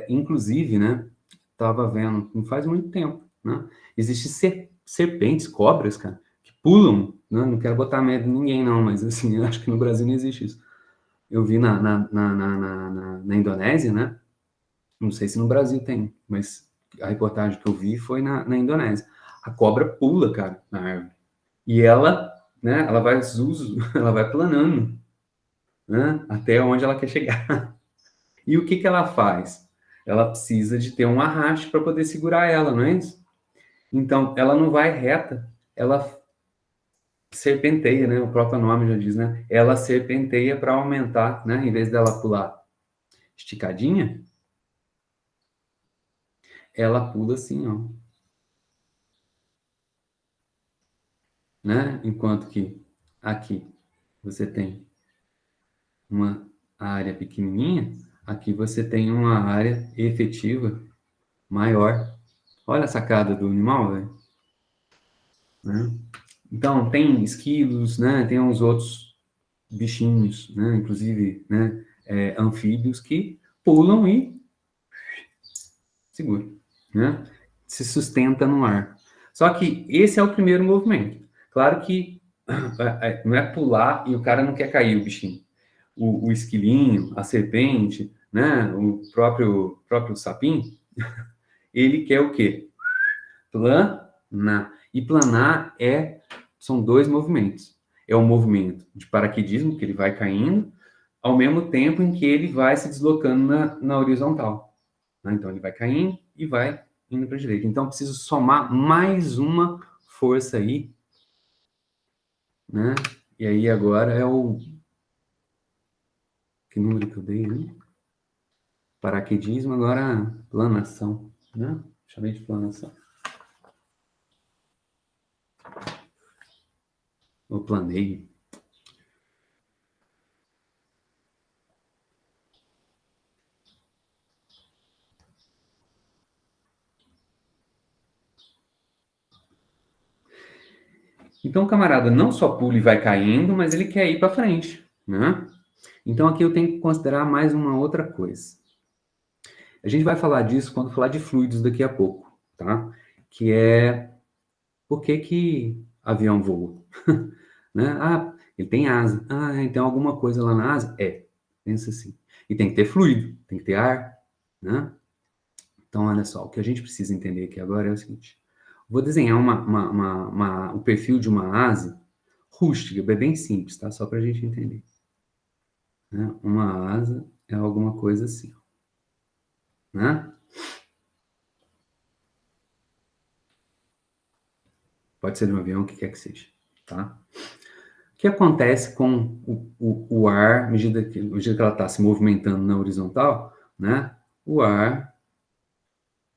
Inclusive, né? Estava vendo, não faz muito tempo, né? Existem serpentes, cobras, cara, que pulam, né? Não quero botar medo em ninguém, não, mas assim, eu acho que no Brasil não existe isso. Eu vi na Indonésia, né? Não sei se no Brasil tem, mas a reportagem que eu vi foi na Indonésia. A cobra pula, cara, na árvore. E ela, né, ela vai ela vai planando, né, até onde ela quer chegar. E o que ela faz? Ela precisa de ter um arraste para poder segurar ela, não é isso? Então, ela não vai reta, ela serpenteia, né? O próprio nome já diz, né? Ela serpenteia para aumentar, né? Em vez dela pular esticadinha, ela pula assim, ó. Né? Enquanto que aqui você tem uma área pequenininha, aqui você tem uma área efetiva maior. Olha a sacada do animal, velho. Né? Então, tem esquilos, né? Tem uns outros bichinhos, né? Inclusive, né? Anfíbios que pulam e seguram, né? Se sustenta no ar. Só que esse é o primeiro movimento. Claro que não é pular e o cara não quer cair, o bichinho. O esquilinho, a serpente, né? O próprio sapinho, ele quer o quê? Planar. E planar são dois movimentos. É um movimento de paraquedismo, que ele vai caindo, ao mesmo tempo em que ele vai se deslocando na horizontal. Né? Então, ele vai caindo e vai indo para a direita. Então, eu preciso somar mais uma força aí. Né? E aí, agora é o... Que número que eu dei, né? Paraquedismo, agora planação. Né? Chamei de planação. Eu planeio. Então, o camarada não só pula e vai caindo, mas ele quer ir para frente, né? Então, aqui eu tenho que considerar mais uma outra coisa. A gente vai falar disso quando falar de fluidos daqui a pouco, tá? Que é por que avião voa, né? Ah, ele tem asa. Ah, então alguma coisa lá na asa? Pensa assim. E tem que ter fluido, tem que ter ar, né? Então, olha só, o que a gente precisa entender aqui agora é o seguinte. Vou desenhar o perfil de uma asa rústica, é bem simples, tá? Só para a gente entender. Né? Uma asa é alguma coisa assim, né? Pode ser de um avião, o que quer que seja, tá? O que acontece com o ar, à medida que ela está se movimentando na horizontal, né? O ar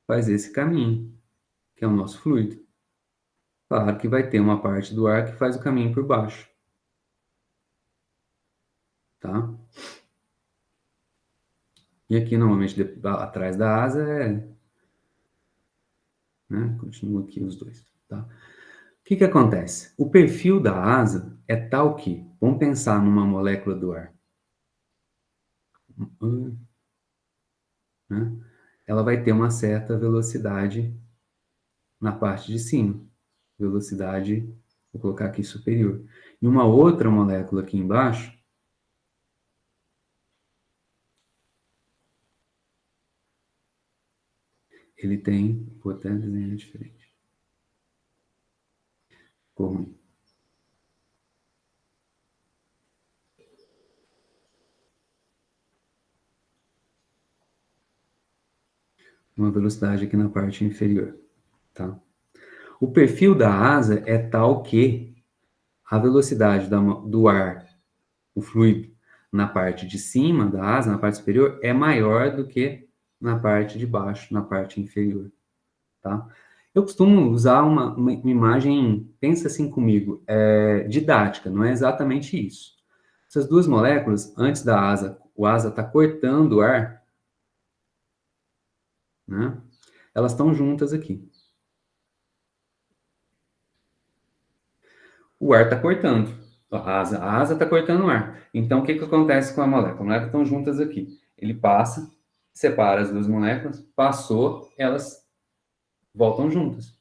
faz esse caminho, que é o nosso fluido. Claro que vai ter uma parte do ar que faz o caminho por baixo. Tá? E aqui, normalmente, atrás da asa né? Continua aqui os dois, tá? O que acontece? O perfil da asa é tal que, vamos pensar numa molécula do ar, né? Ela vai ter uma certa velocidade na parte de cima. Velocidade, vou colocar aqui superior. E uma outra molécula aqui embaixo, ele tem, vou até desenhar diferente. Ficou ruim. Uma velocidade aqui na parte inferior, tá? O perfil da asa é tal que a velocidade do ar, o fluido, na parte de cima da asa, na parte superior, é maior do que na parte de baixo, na parte inferior, tá? Eu costumo usar uma imagem, pensa assim comigo, didática, não é exatamente isso. Essas duas moléculas, antes da asa, o asa está cortando o ar, né? Elas estão juntas aqui. O ar está cortando. A asa está cortando o ar. Então, o que acontece com a molécula? As moléculas estão juntas aqui. Ele passa, separa as duas moléculas, passou, elas voltam juntas.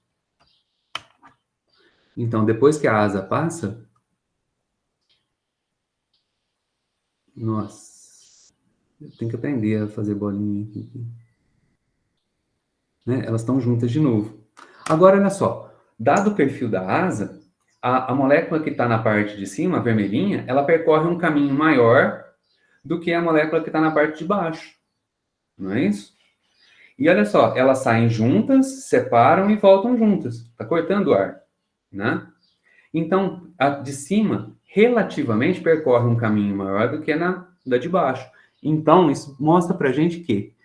Então, depois que a asa passa... Nossa, eu tenho que aprender a fazer bolinha aqui. Né? Elas estão juntas de novo. Agora, olha só. Dado o perfil da asa, a molécula que está na parte de cima, a vermelhinha, ela percorre um caminho maior do que a molécula que está na parte de baixo. Não é isso? E olha só, elas saem juntas, separam e voltam juntas. Está cortando o ar, né? Então, a de cima, relativamente, percorre um caminho maior do que da de baixo. Então, isso mostra para a gente que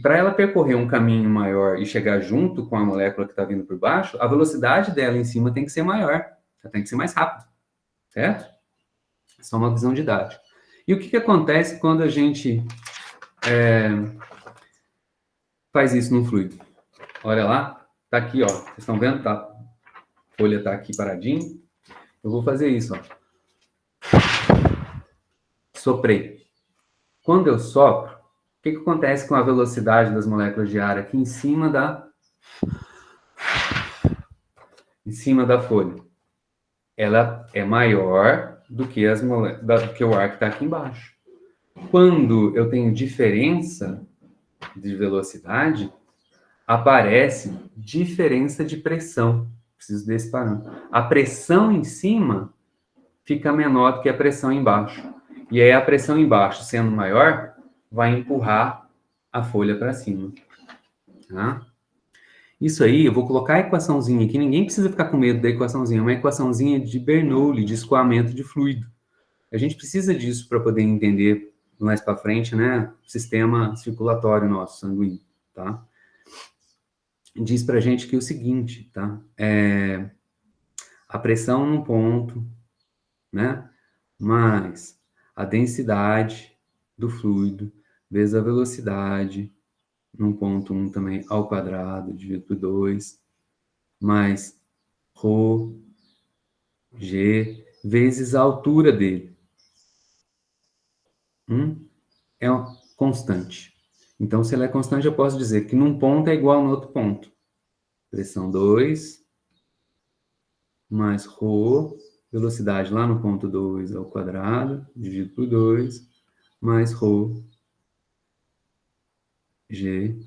para ela percorrer um caminho maior e chegar junto com a molécula que está vindo por baixo, a velocidade dela em cima tem que ser maior, ela tem que ser mais rápida, certo? Essa é uma visão didática. E o que acontece quando a gente faz isso no fluido? Olha lá, tá aqui, ó. Vocês estão vendo? Tá, a folha tá aqui paradinha. Eu vou fazer isso, ó. Soprei. Quando eu sopro, o que acontece com a velocidade das moléculas de ar aqui em cima da folha? Ela é maior do que o ar que está aqui embaixo. Quando eu tenho diferença de velocidade, aparece diferença de pressão. Preciso desse parâmetro. A pressão em cima fica menor do que a pressão embaixo. E aí a pressão embaixo, sendo maior, vai empurrar a folha para cima. Tá? Isso aí, eu vou colocar a equaçãozinha aqui. Ninguém precisa ficar com medo da equaçãozinha. É uma equaçãozinha de Bernoulli, de escoamento de fluido. A gente precisa disso para poder entender mais para frente, né, o sistema circulatório nosso, sanguíneo, tá? Diz para a gente que é o seguinte, tá? A pressão num ponto, né, mais a densidade do fluido, vezes a velocidade, num ponto 1 também, ao quadrado, dividido por 2, mais ρ, g, vezes a altura dele. É uma constante. Então, se ela é constante, eu posso dizer que num ponto é igual no outro ponto. Pressão 2, mais ρ, velocidade lá no ponto 2 ao quadrado, dividido por 2, mais ρ, g,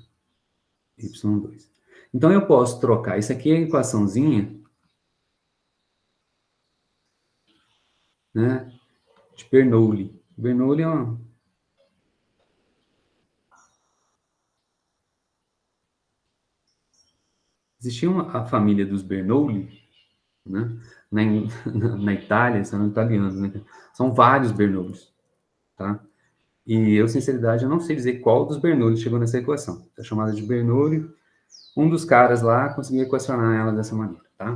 y2. Então, eu posso trocar. Isso aqui é a equaçãozinha, né, de Bernoulli. Bernoulli é uma... Existia a família dos Bernoulli, né, na Itália, são italianos, né? São vários Bernoullis, tá? E eu, sinceridade, eu não sei dizer qual dos Bernoulli chegou nessa equação. É chamada de Bernoulli. Um dos caras lá conseguiu equacionar ela dessa maneira, tá?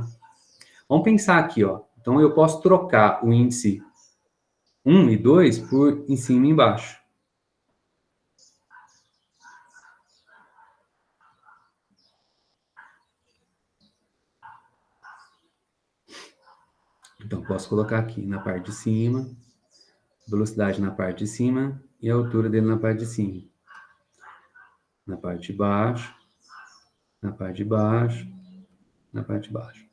Vamos pensar aqui, ó. Então, eu posso trocar o índice 1 e 2 por em cima e embaixo. Então, posso colocar aqui na parte de cima, velocidade na parte de cima e a altura dele na parte de cima. Na parte de baixo, na parte de baixo, na parte de baixo.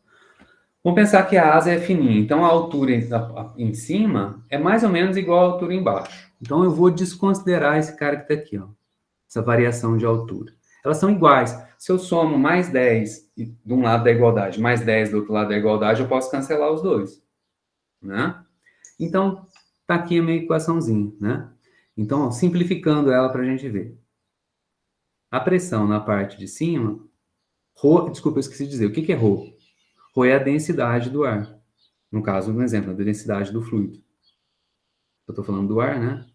Vamos pensar que a asa é fininha, então a altura em cima é mais ou menos igual à altura embaixo. Então eu vou desconsiderar esse cara que está aqui, ó, essa variação de altura. Elas são iguais. Se eu somo mais 10 de um lado da igualdade, mais 10 do outro lado da igualdade, eu posso cancelar os dois, né? Então, tá aqui a minha equaçãozinha, né? Então, ó, simplificando ela para a gente ver. A pressão na parte de cima, ρ, desculpa, eu esqueci de dizer, o que é ρ? Ρ é a densidade do ar. No caso, um exemplo, a densidade do fluido. Eu estou falando do ar, né?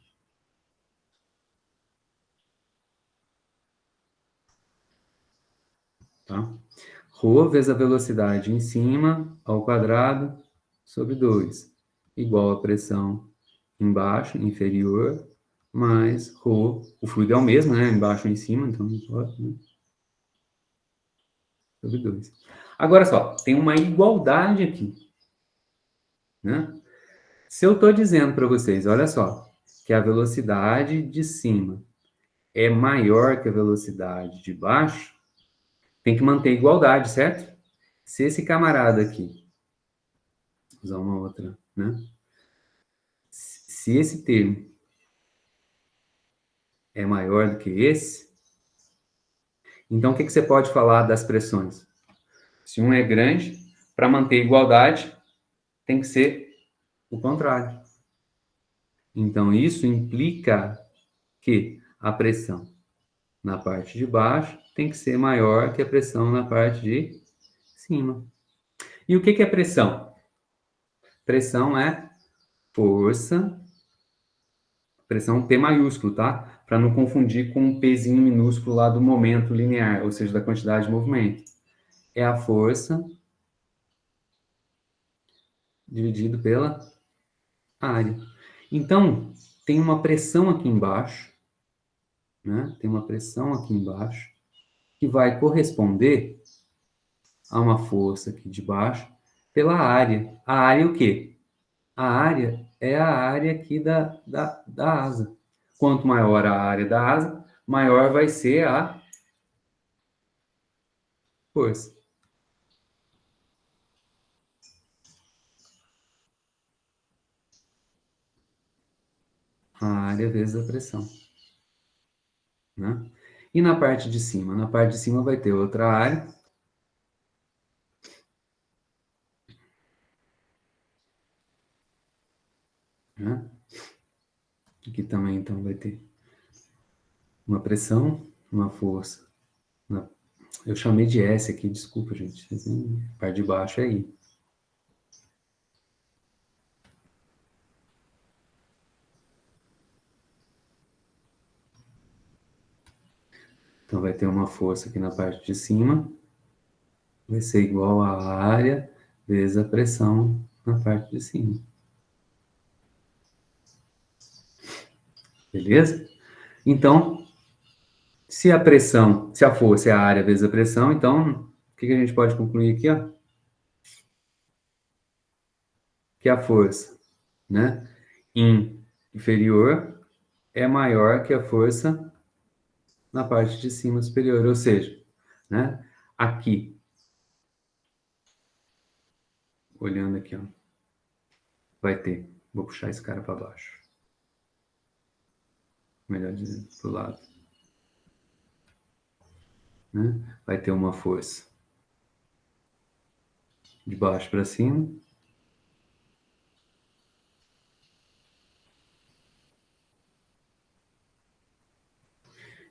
Tá? Ρ vezes a velocidade em cima, ao quadrado, sobre 2. Igual a pressão embaixo, inferior, mais ρ. O fluido é o mesmo, né? Embaixo e em cima, então, né? Sobre 2. Agora só, tem uma igualdade aqui, né? Se eu estou dizendo para vocês, olha só, que a velocidade de cima é maior que a velocidade de baixo, tem que manter igualdade, certo? Se esse camarada aqui, vou usar uma outra, né? Se esse termo é maior do que esse, então o que você pode falar das pressões? Se um é grande, para manter igualdade, tem que ser o contrário. Então, isso implica que a pressão na parte de baixo tem que ser maior que a pressão na parte de cima. E o que é pressão? Pressão é força, pressão P maiúsculo, tá? Para não confundir com um Pzinho minúsculo lá do momento linear, ou seja, da quantidade de movimento. É a força dividido pela área. Então, tem uma pressão aqui embaixo, né? Tem uma pressão aqui embaixo, que vai corresponder a uma força aqui de baixo pela área. A área é o quê? A área é a área aqui da asa. Quanto maior a área da asa, maior vai ser a força. A área vezes a pressão. Né? E na parte de cima? Na parte de cima vai ter outra área. Né? Aqui também, então, vai ter uma pressão, uma força. Eu chamei de S aqui, desculpa, gente. A parte de baixo é I. Então, vai ter uma força aqui na parte de cima. Vai ser igual a área vezes a pressão na parte de cima. Beleza? Então, se a força é a área vezes a pressão, então, o que a gente pode concluir aqui, ó? Que a força, né, inferior é maior que a força na parte de cima superior, ou seja, né, aqui, olhando aqui, ó, vai ter, vou puxar esse cara para baixo, melhor dizendo, para o lado, né, vai ter uma força de baixo para cima,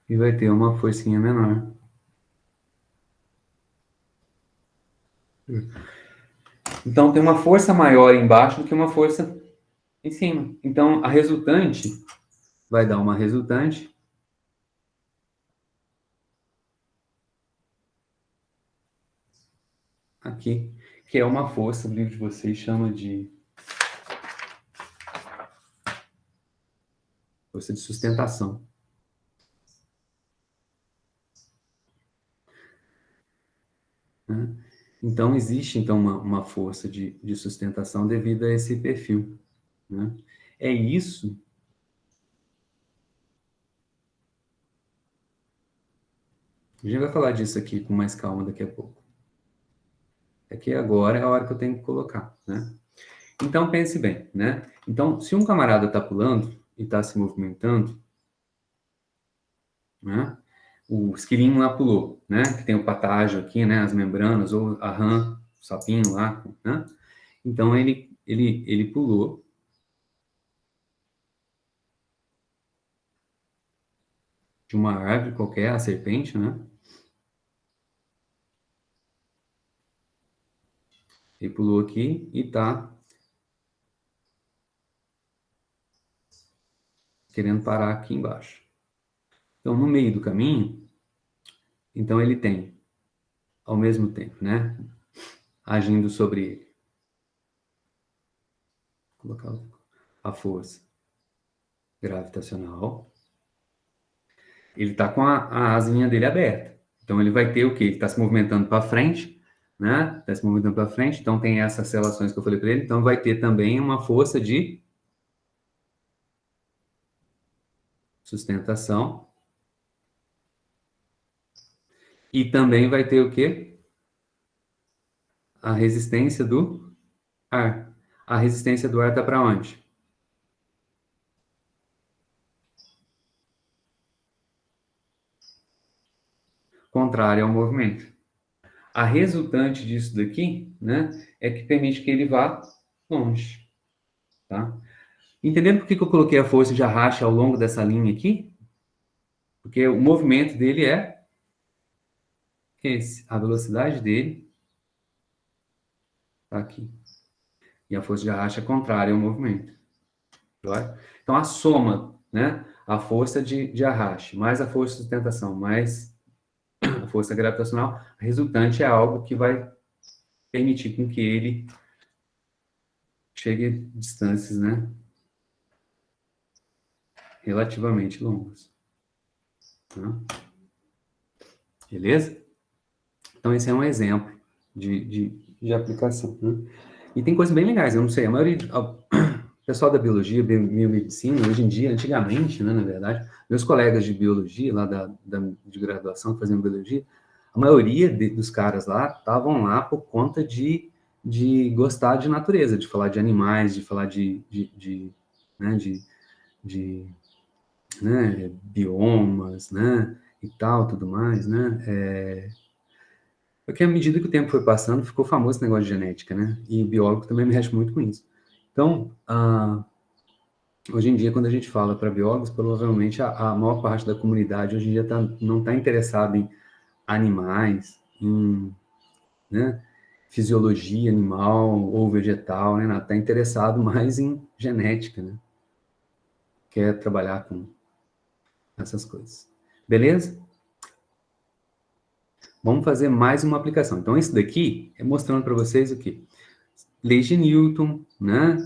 e vai ter uma forcinha menor. Então, tem uma força maior embaixo do que uma força em cima. Então, a resultante vai dar uma resultante aqui, que é uma força, o livro de vocês chama de força de sustentação. Né? Então, existe então uma força de sustentação devido a esse perfil. Né? É isso. A gente vai falar disso aqui com mais calma daqui a pouco. É que agora é a hora que eu tenho que colocar. Né? Então, pense bem. Né? Então, se um camarada está pulando e está se movimentando, né? O esquilinho lá pulou, né? Que tem o patágio aqui, né? As membranas, ou a rã, o sapinho lá, né? Então, ele pulou. De uma árvore qualquer, a serpente, né? Ele pulou aqui e tá querendo parar aqui embaixo. Então, no meio do caminho, então ele tem, ao mesmo tempo, né? Agindo sobre ele. Vou colocar a força gravitacional. Ele tá com a asinha dele aberta. Então, ele vai ter o quê? Ele está se movimentando para frente, né? Está se movimentando para frente. Então, tem essas relações que eu falei para ele. Então, vai ter também uma força de sustentação. E também vai ter o quê? A resistência do ar. A resistência do ar está para onde? Contrária ao movimento. A resultante disso daqui, né, é que permite que ele vá longe. Tá? Entendendo por que eu coloquei a força de arraste ao longo dessa linha aqui? Porque o movimento dele é esse. A velocidade dele está aqui. E a força de arraste é contrária ao movimento. Joia? Então, a soma, né? A força de arraste, mais a força de sustentação, mais a força gravitacional, a resultante é algo que vai permitir com que ele chegue a distâncias, né? Relativamente longas. Tá? Beleza? Então, esse é um exemplo de aplicação. Né? E tem coisas bem legais, eu não sei, a maioria, o pessoal da biologia, biomedicina, hoje em dia, antigamente, né, na verdade, meus colegas de biologia, lá de graduação, que faziam biologia, a maioria dos caras lá estavam lá por conta de gostar de natureza, de falar de animais, de falar né, né, biomas, né, e tal, tudo mais, né, porque à medida que o tempo foi passando, ficou famoso esse negócio de genética, né? E biólogo também mexe muito com isso. Então, hoje em dia, quando a gente fala para biólogos, provavelmente a maior parte da comunidade hoje em dia não está interessada em animais, em, né, fisiologia animal ou vegetal, né? Está interessado mais em genética, né? Quer trabalhar com essas coisas. Beleza? Vamos fazer mais uma aplicação. Então, esse daqui é mostrando para vocês o quê? Leis de Newton, né?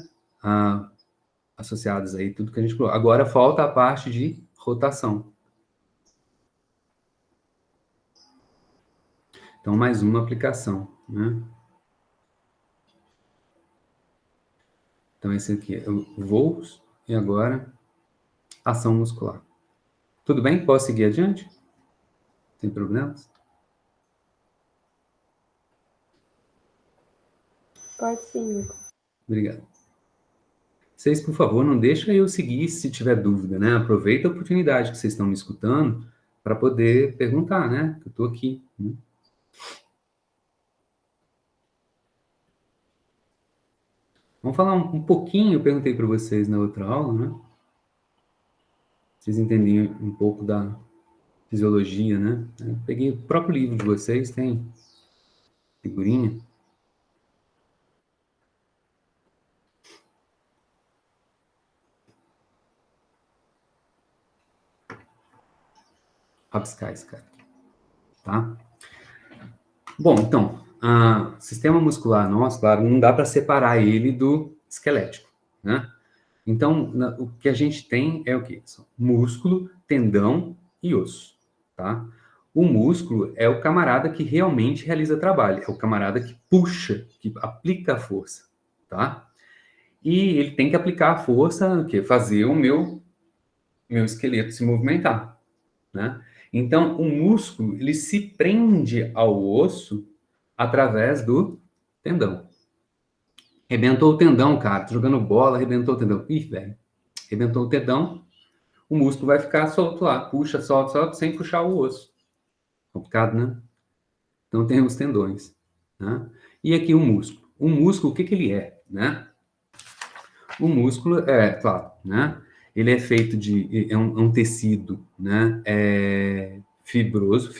Associadas aí, tudo que a gente falou. Agora falta a parte de rotação. Então, mais uma aplicação, né? Então, esse aqui é o voos e agora ação muscular. Tudo bem? Posso seguir adiante? Sem problemas? Pode sim. Obrigado. Vocês, por favor, não deixem eu seguir se tiver dúvida, né? Aproveita a oportunidade que vocês estão me escutando para poder perguntar, né? Eu estou aqui, né? Vamos falar um pouquinho, eu perguntei para vocês na outra aula, né? Vocês entendiam um pouco da fisiologia, né? Eu peguei o próprio livro de vocês, tem figurinha. Rabiscar esse cara, tá? Bom, então, o sistema muscular nosso, claro, não dá para separar ele do esquelético, né? Então, o que a gente tem é o quê? São músculo, tendão e osso, tá? O músculo é o camarada que realmente realiza trabalho, é o camarada que puxa, que aplica a força, tá? E ele tem que aplicar a força, o quê? Fazer o meu esqueleto se movimentar, né? Então, o músculo, ele se prende ao osso através do tendão. Rebentou o tendão, cara. Tô jogando bola, rebentou o tendão. Ih, velho. Rebentou o tendão, o músculo vai ficar solto lá. Puxa, solta, solta, sem puxar o osso. Complicado, né? Então, tem os tendões. Né? E aqui o músculo. O músculo, o que que ele é, né? O músculo é, claro, né? Ele é feito é um tecido, né? Fibroso,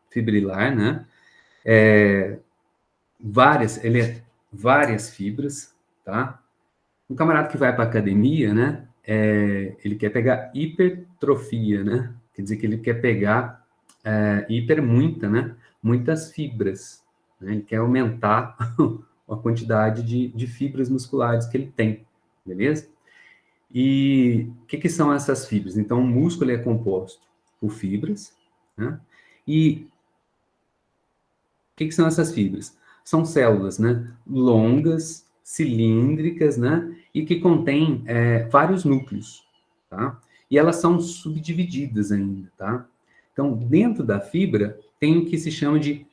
fibrilar, né? Ele é várias fibras, tá? Um camarada que vai para academia, né? Ele quer pegar hipertrofia, né? Quer dizer que ele quer pegar muita, né? Muitas fibras, né? Ele quer aumentar a quantidade de fibras musculares que ele tem, beleza? E o que são essas fibras? Então, o músculo é composto por fibras, né? E o que são essas fibras? São células, né? Longas, cilíndricas, né? E que contêm vários núcleos, tá? E elas são subdivididas ainda, tá? Então, dentro da fibra, tem o que se chama de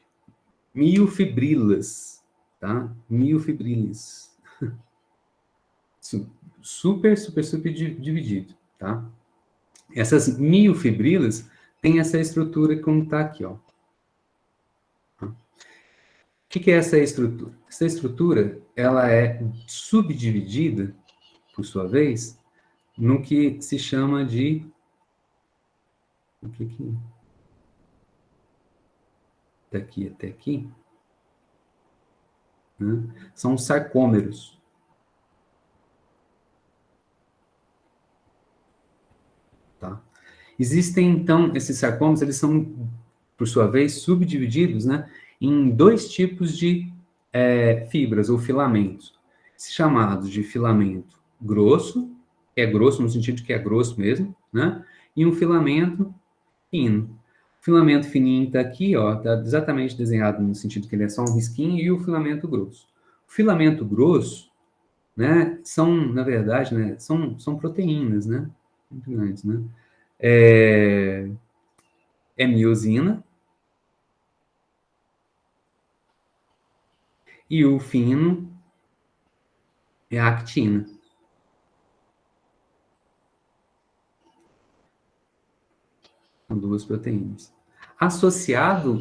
miofibrilas, tá? Miofibrilas. Super dividido, tá? Essas miofibrilas têm essa estrutura como está aqui, ó. O que é essa estrutura? Essa estrutura, ela é subdividida, por sua vez, no que se chama de... Daqui até aqui, né? São os sarcômeros, Existem, então, esses sarcômeros, eles são, por sua vez, subdivididos, né, em dois tipos de fibras ou filamentos, chamados de filamento grosso, que é grosso no sentido de que é grosso mesmo, né, e um filamento fino. O filamento fininho está aqui, ó, está exatamente desenhado no sentido que ele é só um risquinho, e o filamento grosso. O filamento grosso, né, são, na verdade, né, são proteínas, né, muito grandes, né, é miosina, e o fino é a actina. São duas proteínas. Associada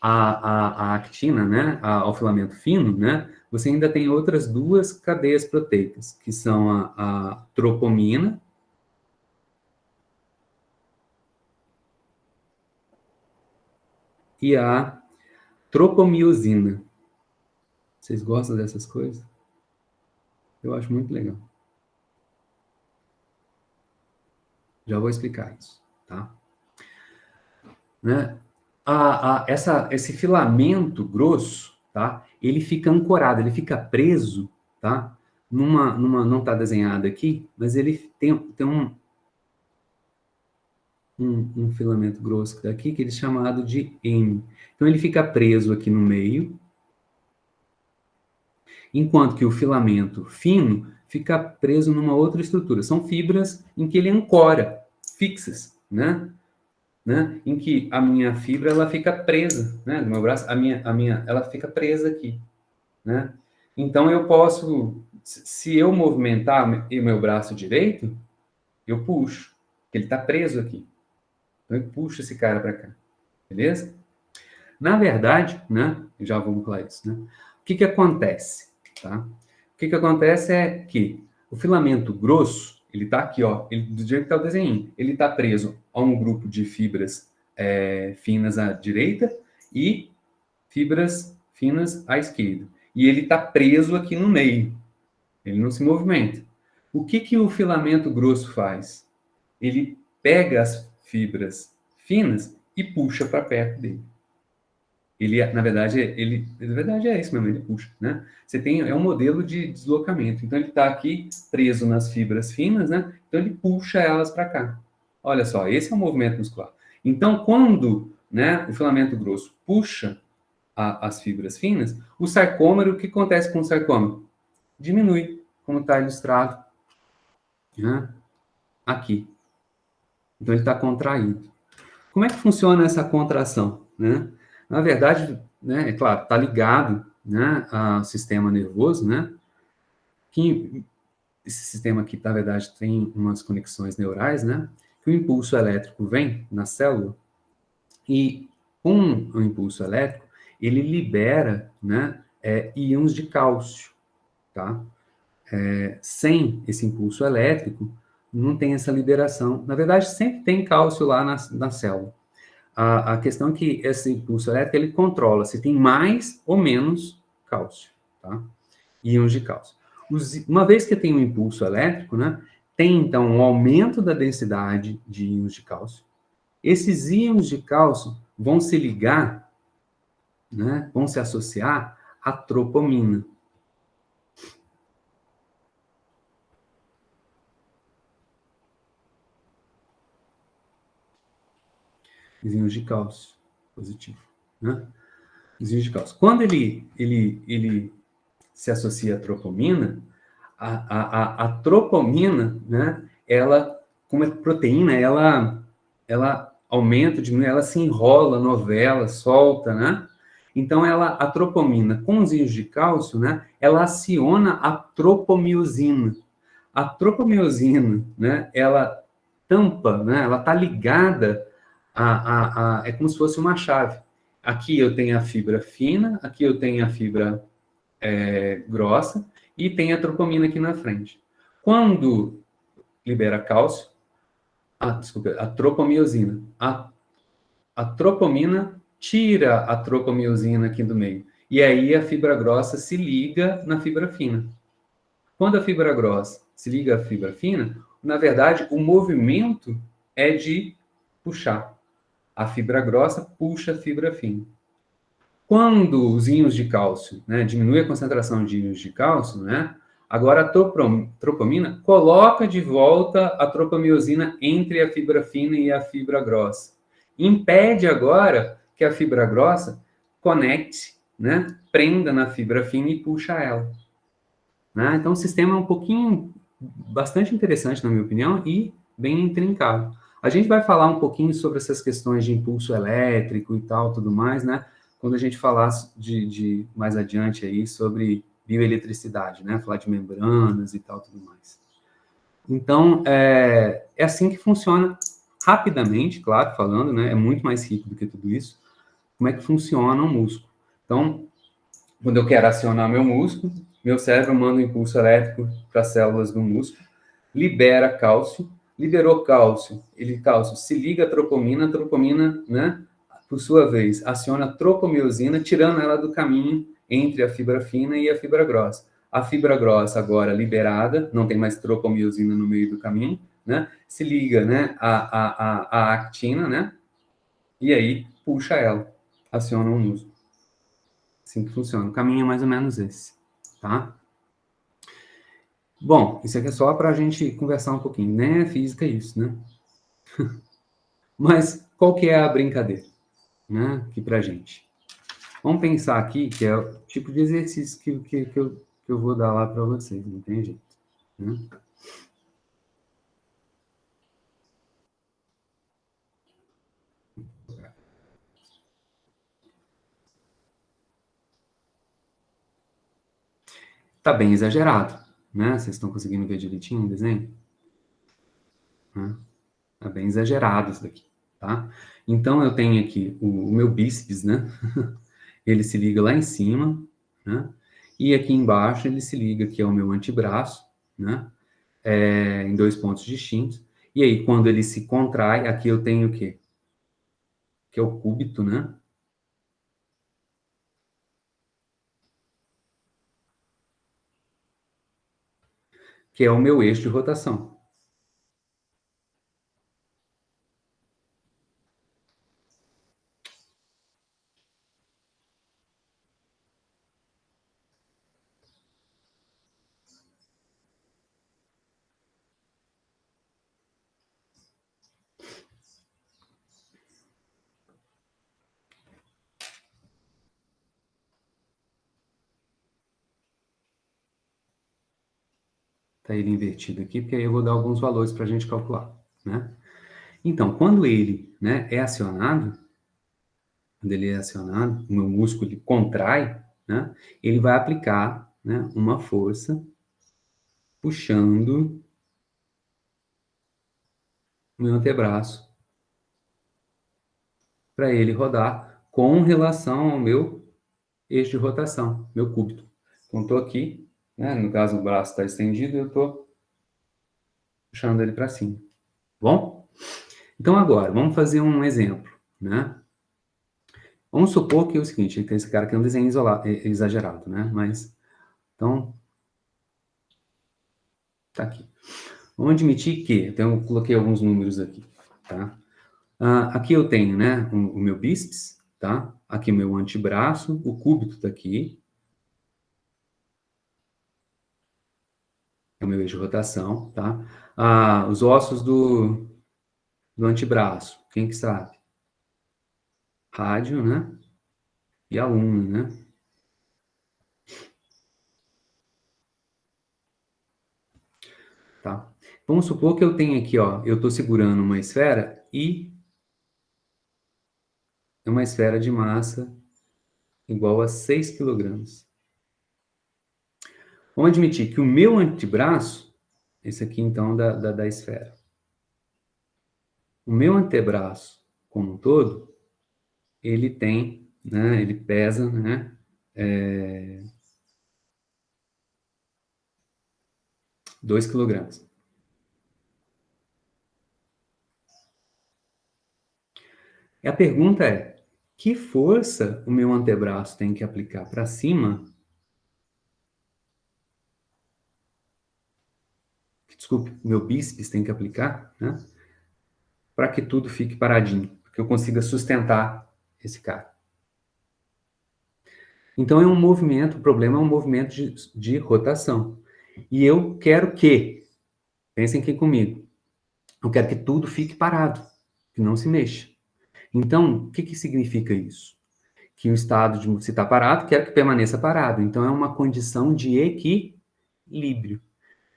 à actina, né, ao filamento fino, né, você ainda tem outras duas cadeias proteicas, que são a tropomina e a tropomiosina. Vocês gostam dessas coisas? Eu acho muito legal. Já vou explicar isso, tá? Né? Esse filamento grosso, tá? Ele fica ancorado, ele fica preso, tá? Não está desenhado aqui, mas ele tem um filamento grosso daqui, que ele é chamado de M. Então, ele fica preso aqui no meio, enquanto que o filamento fino fica preso numa outra estrutura. São fibras em que ele ancora, fixas, né? Em que a minha fibra ela fica presa, né? No meu braço, ela fica presa aqui, né? Então eu posso, se eu movimentar o meu braço direito, eu puxo, porque ele está preso aqui. Então eu puxo esse cara para cá, beleza? Na verdade, né? Já vamos falar isso, né? O que acontece, tá? O que acontece é que o filamento grosso, ele está aqui, ó, do jeito que está o desenho, ele está preso a um grupo de fibras finas à direita e fibras finas à esquerda. E ele está preso aqui no meio. Ele não se movimenta. O que o filamento grosso faz? Ele pega as fibras finas e puxa para perto dele. Na verdade é isso mesmo, ele puxa, né? Você tem, um modelo de deslocamento. Então, ele está aqui preso nas fibras finas, né? Então, ele puxa elas para cá. Olha só, esse é o movimento muscular. Então, quando, né, o filamento grosso puxa as fibras finas, o sarcômero, o que acontece com o sarcômero? Diminui, como está ilustrado, né, aqui. Então, ele está contraído. Como é que funciona essa contração, né? Na verdade, né, é claro, está ligado, né, ao sistema nervoso, né? Que esse sistema aqui, na verdade, tem umas conexões neurais, né? Que o impulso elétrico vem na célula e com o impulso elétrico ele libera, né, íons de cálcio, tá? Sem esse impulso elétrico não tem essa liberação. Na verdade, sempre tem cálcio lá na célula. A questão é que esse impulso elétrico, ele controla se tem mais ou menos cálcio, tá? Íons de cálcio. Uma vez que tem um impulso elétrico, né, tem, então, um aumento da densidade de íons de cálcio. Esses íons de cálcio vão se ligar, né, vão se associar à tropomina. Íons de cálcio positivo, né? Íons de cálcio. Quando ele se associa à tropomina, a tropomina, né? Ela, como é proteína, ela aumenta, diminui, ela se enrola, novela, solta, né? Então, a tropomina, com os íons de cálcio, né? Ela aciona a tropomiosina. A tropomiosina, né? Ela tampa, né? Ela está ligada é como se fosse uma chave. Aqui eu tenho a fibra fina, aqui eu tenho a fibra grossa e tem a tropomina aqui na frente. Quando libera cálcio, a tropomiosina, a tropomina tira a tropomiosina aqui do meio. E aí a fibra grossa se liga na fibra fina. Quando a fibra grossa se liga à fibra fina, na verdade, o movimento é de puxar. A fibra grossa puxa a fibra fina. Quando os íons de cálcio, né, diminui a concentração de íons de cálcio, né, agora a tropomina coloca de volta a tropamiosina entre a fibra fina e a fibra grossa. Impede agora que a fibra grossa conecte, né, prenda na fibra fina e puxa ela. Né? Então o sistema é um pouquinho, bastante interessante, na minha opinião, e bem intrincado. A gente vai falar um pouquinho sobre essas questões de impulso elétrico e tal, tudo mais, né? Quando a gente falar de mais adiante aí sobre bioeletricidade, né? Falar de membranas e tal, tudo mais. Então, é assim que funciona rapidamente, claro, falando, né? É muito mais rico do que tudo isso. Como é que funciona o músculo? Então, quando eu quero acionar meu músculo, meu cérebro manda um impulso elétrico para as células do músculo, libera cálcio, liberou cálcio, cálcio se liga à tropomina, né, por sua vez, aciona a tropomiosina, tirando ela do caminho entre a fibra fina e a fibra grossa. A fibra grossa agora liberada, não tem mais tropomiosina no meio do caminho, né, se liga, né, à actina, né, e aí puxa ela, aciona o músculo. Assim que funciona. O caminho é mais ou menos esse, tá? Bom, isso aqui é só para a gente conversar um pouquinho. Nem é física isso, né? Mas qual que é a brincadeira, né? Aqui para a gente. Vamos pensar aqui que é o tipo de exercício que eu vou dar lá para vocês, não tem jeito, né? Tá bem exagerado, né? Vocês estão conseguindo ver direitinho o desenho? Né? Tá bem exagerado isso daqui, tá? Então, eu tenho aqui o meu bíceps, né? Ele se liga lá em cima, né? E aqui embaixo ele se liga, que é o meu antebraço, né? Em dois pontos distintos. E aí, quando ele se contrai, aqui eu tenho o quê? Que é o cúbito, né? Que é o meu eixo de rotação. Tá ele invertido aqui, porque aí eu vou dar alguns valores para a gente calcular, né? Então, quando ele, né, é acionado, quando ele é acionado, o meu músculo ele contrai, né? Ele vai aplicar, né, uma força puxando o meu antebraço para ele rodar com relação ao meu eixo de rotação, meu cúbito. Então, estou aqui, né? No caso, o braço está estendido e eu estou puxando ele para cima. Bom? Então, agora, vamos fazer um exemplo, né? Vamos supor que é o seguinte, tem esse cara aqui é um desenho exagerado, né? Mas, então, tá aqui. Vamos admitir que, então, eu coloquei alguns números aqui, tá? Aqui eu tenho, né, o meu bíceps, tá? Aqui o meu antebraço, o cúbito tá aqui, é o meu eixo de rotação, tá? Os ossos do antebraço, quem que sabe? Rádio, né? E aluno, né? Tá? Vamos supor que eu tenho aqui, ó, eu estou segurando uma esfera e é uma esfera de massa igual a 6 quilogramas. Vamos admitir que o meu antebraço, esse aqui então da esfera, o meu antebraço como um todo, ele tem, né, ele pesa, né, 2 quilogramas. E a pergunta é, que força o meu antebraço tem que aplicar para cima? desculpe, meu bíceps tem que aplicar, né? Para que tudo fique paradinho, que eu consiga sustentar esse cara. Então, é um movimento, o problema é um movimento de rotação. E eu quero que, pensem aqui comigo, eu quero que tudo fique parado, que não se mexa. Então, o que significa isso? Que o estado de se está parado, quero que permaneça parado. Então, é uma condição de equilíbrio.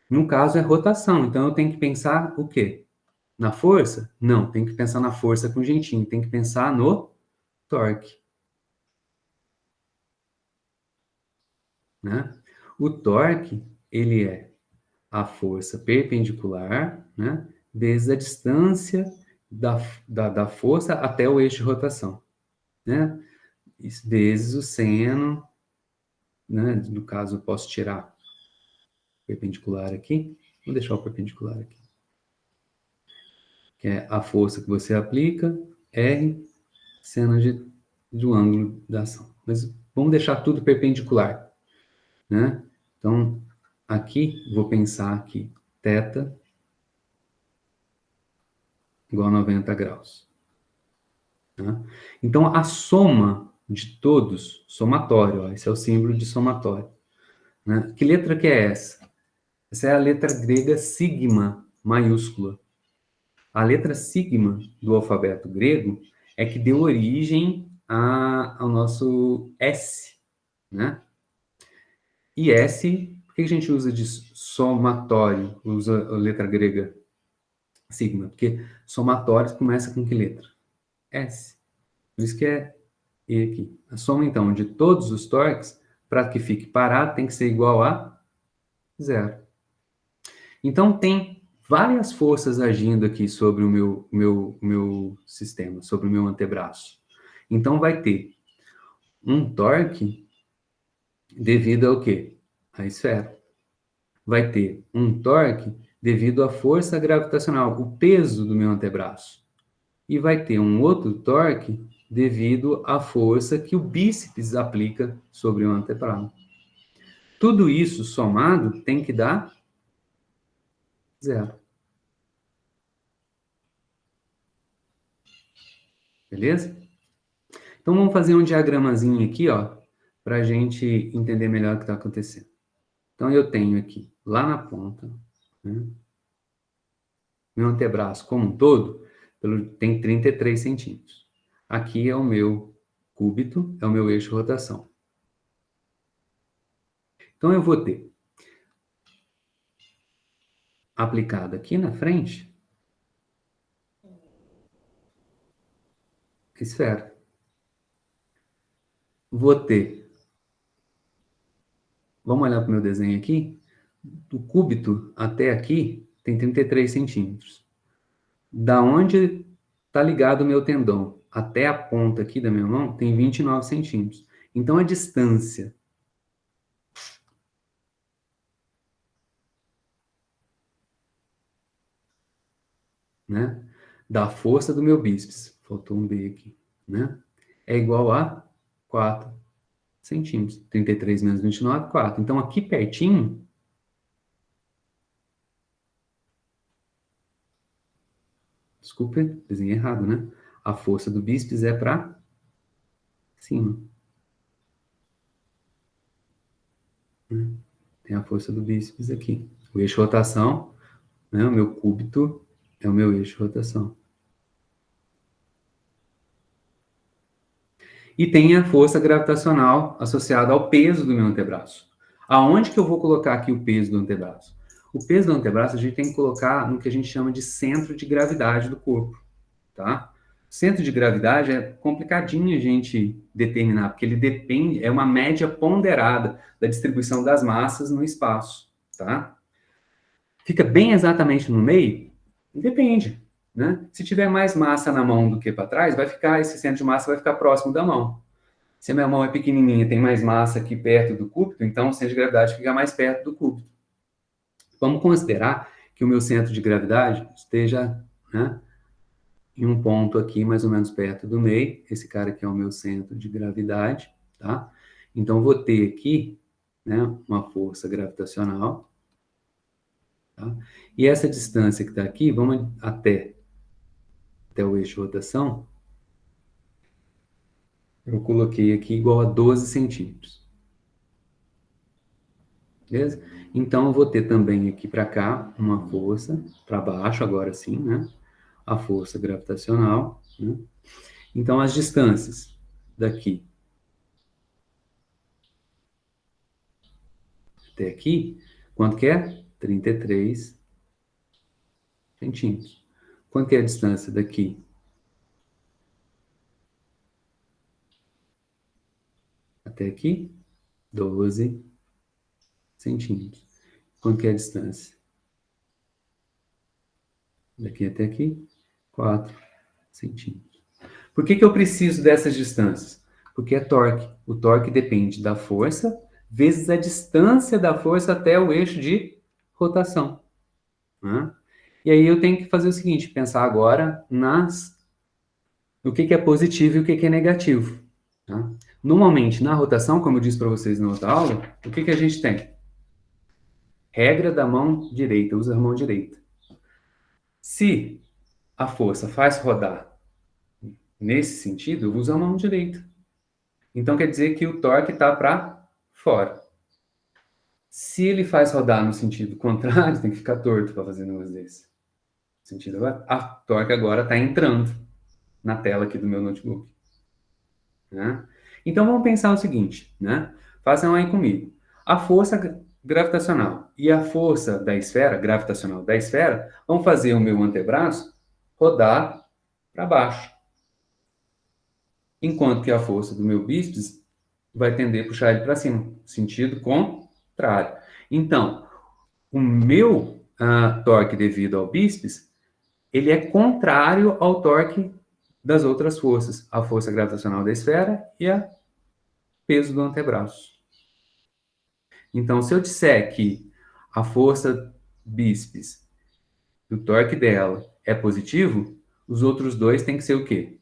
No caso, é rotação. Então, eu tenho que pensar o quê? Na força? Não, tem que pensar na força com jeitinho. Tem que pensar no torque. Né? O torque, ele é a força perpendicular, né? Vezes a distância da força até o eixo de rotação. Né? Vezes o seno, né? No caso, eu posso tirar perpendicular aqui. Vou deixar o perpendicular aqui. Que é a força que você aplica, R, seno do ângulo da ação. Mas vamos deixar tudo perpendicular, né? Então, aqui, vou pensar que θ igual a 90 graus. Tá? Então, a soma de todos, somatório, ó, esse é o símbolo de somatório. Né? Que letra que é essa? Essa é a letra grega sigma, maiúscula. A letra sigma do alfabeto grego é que deu origem ao nosso S, né? E S, por que a gente usa de somatório, usa a letra grega sigma? Porque somatório começa com que letra? S. Por isso que é E aqui. A soma, então, de todos os torques, para que fique parado, tem que ser igual a zero. Então, tem várias forças agindo aqui sobre o meu sistema, sobre o meu antebraço. Então, vai ter um torque devido ao quê? À esfera. Vai ter um torque devido à força gravitacional, o peso do meu antebraço. E vai ter um outro torque devido à força que o bíceps aplica sobre o antebraço. Tudo isso somado tem que dar zero. Beleza? Então, vamos fazer um diagramazinho aqui, ó, para a gente entender melhor o que está acontecendo. Então, eu tenho aqui, lá na ponta, né, meu antebraço como um todo, tem 33 centímetros. Aqui é o meu cúbito, é o meu eixo de rotação. Então, eu vou ter aplicado aqui na frente esfera. Vou ter, vamos olhar para o meu desenho aqui, do cúbito até aqui tem 33 centímetros. Da onde está ligado o meu tendão até a ponta aqui da minha mão tem 29 centímetros. Então, a distância né, da força do meu bíceps, faltou um B aqui, né, é igual a 4 centímetros. 33 menos 29, 4. Então, aqui pertinho, desculpe, desenhei errado, né? A força do bíceps é para cima. Tem a força do bíceps aqui. O eixo de rotação, né, o meu cúbito é o meu eixo de rotação. E tem a força gravitacional associada ao peso do meu antebraço. Aonde que eu vou colocar aqui o peso do antebraço? O peso do antebraço a gente tem que colocar no que a gente chama de centro de gravidade do corpo, tá? Centro de gravidade é complicadinho a gente determinar, porque ele depende, é uma média ponderada da distribuição das massas no espaço, tá? Fica bem exatamente no meio? Depende, né? Se tiver mais massa na mão do que para trás, esse centro de massa vai ficar próximo da mão. Se a minha mão é pequenininha, tem mais massa aqui perto do cúbito, então o centro de gravidade fica mais perto do cúbito. Vamos considerar que o meu centro de gravidade esteja, né, em um ponto aqui, mais ou menos perto do meio. Esse cara aqui é o meu centro de gravidade, tá? Então, vou ter aqui, né, uma força gravitacional, tá? E essa distância que está aqui, vamos até o eixo de rotação, eu coloquei aqui igual a 12 centímetros. Beleza? Então, eu vou ter também aqui para cá uma força, para baixo agora sim, né? A força gravitacional, né? Então, as distâncias daqui até aqui, quanto que é? 33 centímetros. Quanto que é a distância daqui até aqui? 12 centímetros. Quanto que é a distância daqui até aqui? 4 centímetros. Por que que eu preciso dessas distâncias? Porque é torque. O torque depende da força vezes a distância da força até o eixo de rotação, né? E aí eu tenho que fazer o seguinte, pensar agora no que é positivo e o que é negativo, tá? Normalmente, na rotação, como eu disse para vocês na outra aula, o que a gente tem? Regra da mão direita, usa a mão direita. Se a força faz rodar nesse sentido, eu uso a mão direita. Então quer dizer que o torque está para fora. Se ele faz rodar no sentido contrário, tem que ficar torto para fazer um negócio desse. Sentido agora? A torque agora está entrando na tela aqui do meu notebook, né? Então vamos pensar o seguinte, né? Façam aí comigo. A força gravitacional e a força da esfera, gravitacional da esfera, vão fazer o meu antebraço rodar para baixo. Enquanto que a força do meu bíceps vai tender a puxar ele para cima, sentido contrário. Então, o meu torque devido ao bíceps, ele é contrário ao torque das outras forças, a força gravitacional da esfera e o peso do antebraço. Então, se eu disser que a força bíceps, o torque dela é positivo, os outros dois têm que ser o quê?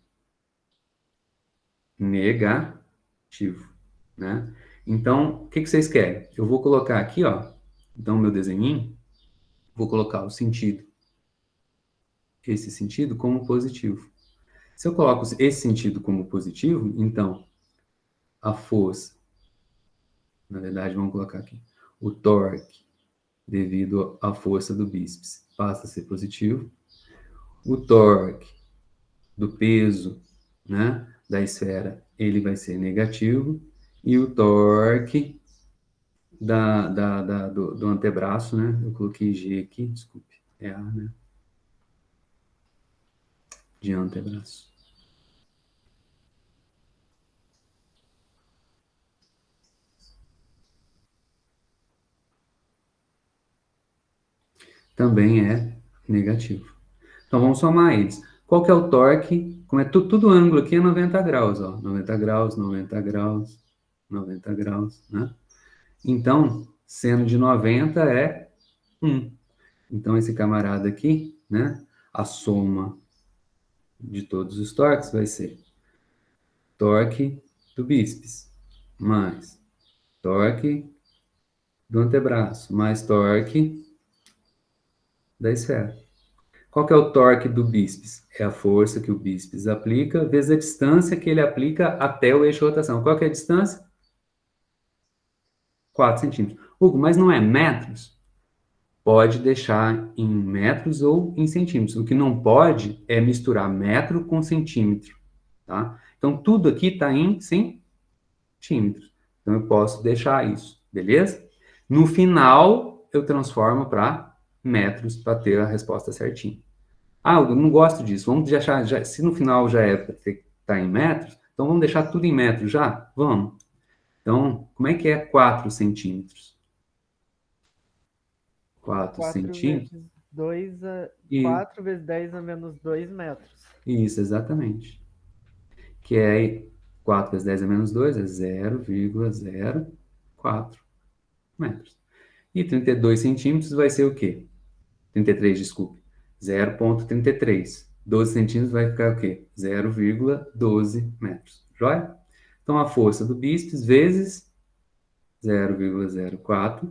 Negativo, né? Então, o que vocês querem? Eu vou colocar aqui, ó, então meu desenhinho, vou colocar o sentido, esse sentido como positivo. Se eu coloco esse sentido como positivo, então a força, na verdade, vamos colocar aqui, o torque devido à força do bíceps passa a ser positivo, o torque do peso, né, da esfera, ele vai ser negativo, e o torque do antebraço, né, eu coloquei G aqui, desculpe, é A, né, de antebraço. Também é negativo. Então, vamos somar eles. Qual que é o torque? Como é tudo ângulo aqui é 90 graus, ó. 90 graus, 90 graus, 90 graus, né? Então, seno de 90 é 1. Então, esse camarada aqui, né? A soma de todos os torques vai ser torque do bíceps, mais torque do antebraço, mais torque da esfera. Qual que é o torque do bíceps? É a força que o bíceps aplica vezes a distância que ele aplica até o eixo de rotação. Qual que é a distância? 4 centímetros. Hugo, mas não é metros? Pode deixar em metros ou em centímetros. O que não pode é misturar metro com centímetro, tá? Então, tudo aqui está em centímetros. Então, eu posso deixar isso, beleza? No final, eu transformo para metros para ter a resposta certinha. Ah, eu não gosto disso. Vamos deixar, se no final já é para estar em metros, então vamos deixar tudo em metros já? Vamos. Então, como é que é 4 centímetros? 4 centímetros. Vezes 2 E, 4 vezes 10 a menos 2 metros. isso, exatamente. Que é 4 vezes 10 a menos 2 é 0,04 metros. E 32 centímetros vai ser o quê? 33, desculpe. 0,33. 12 centímetros vai ficar o quê? 0,12 metros. Joia? Então, a força do bíceps vezes 0,04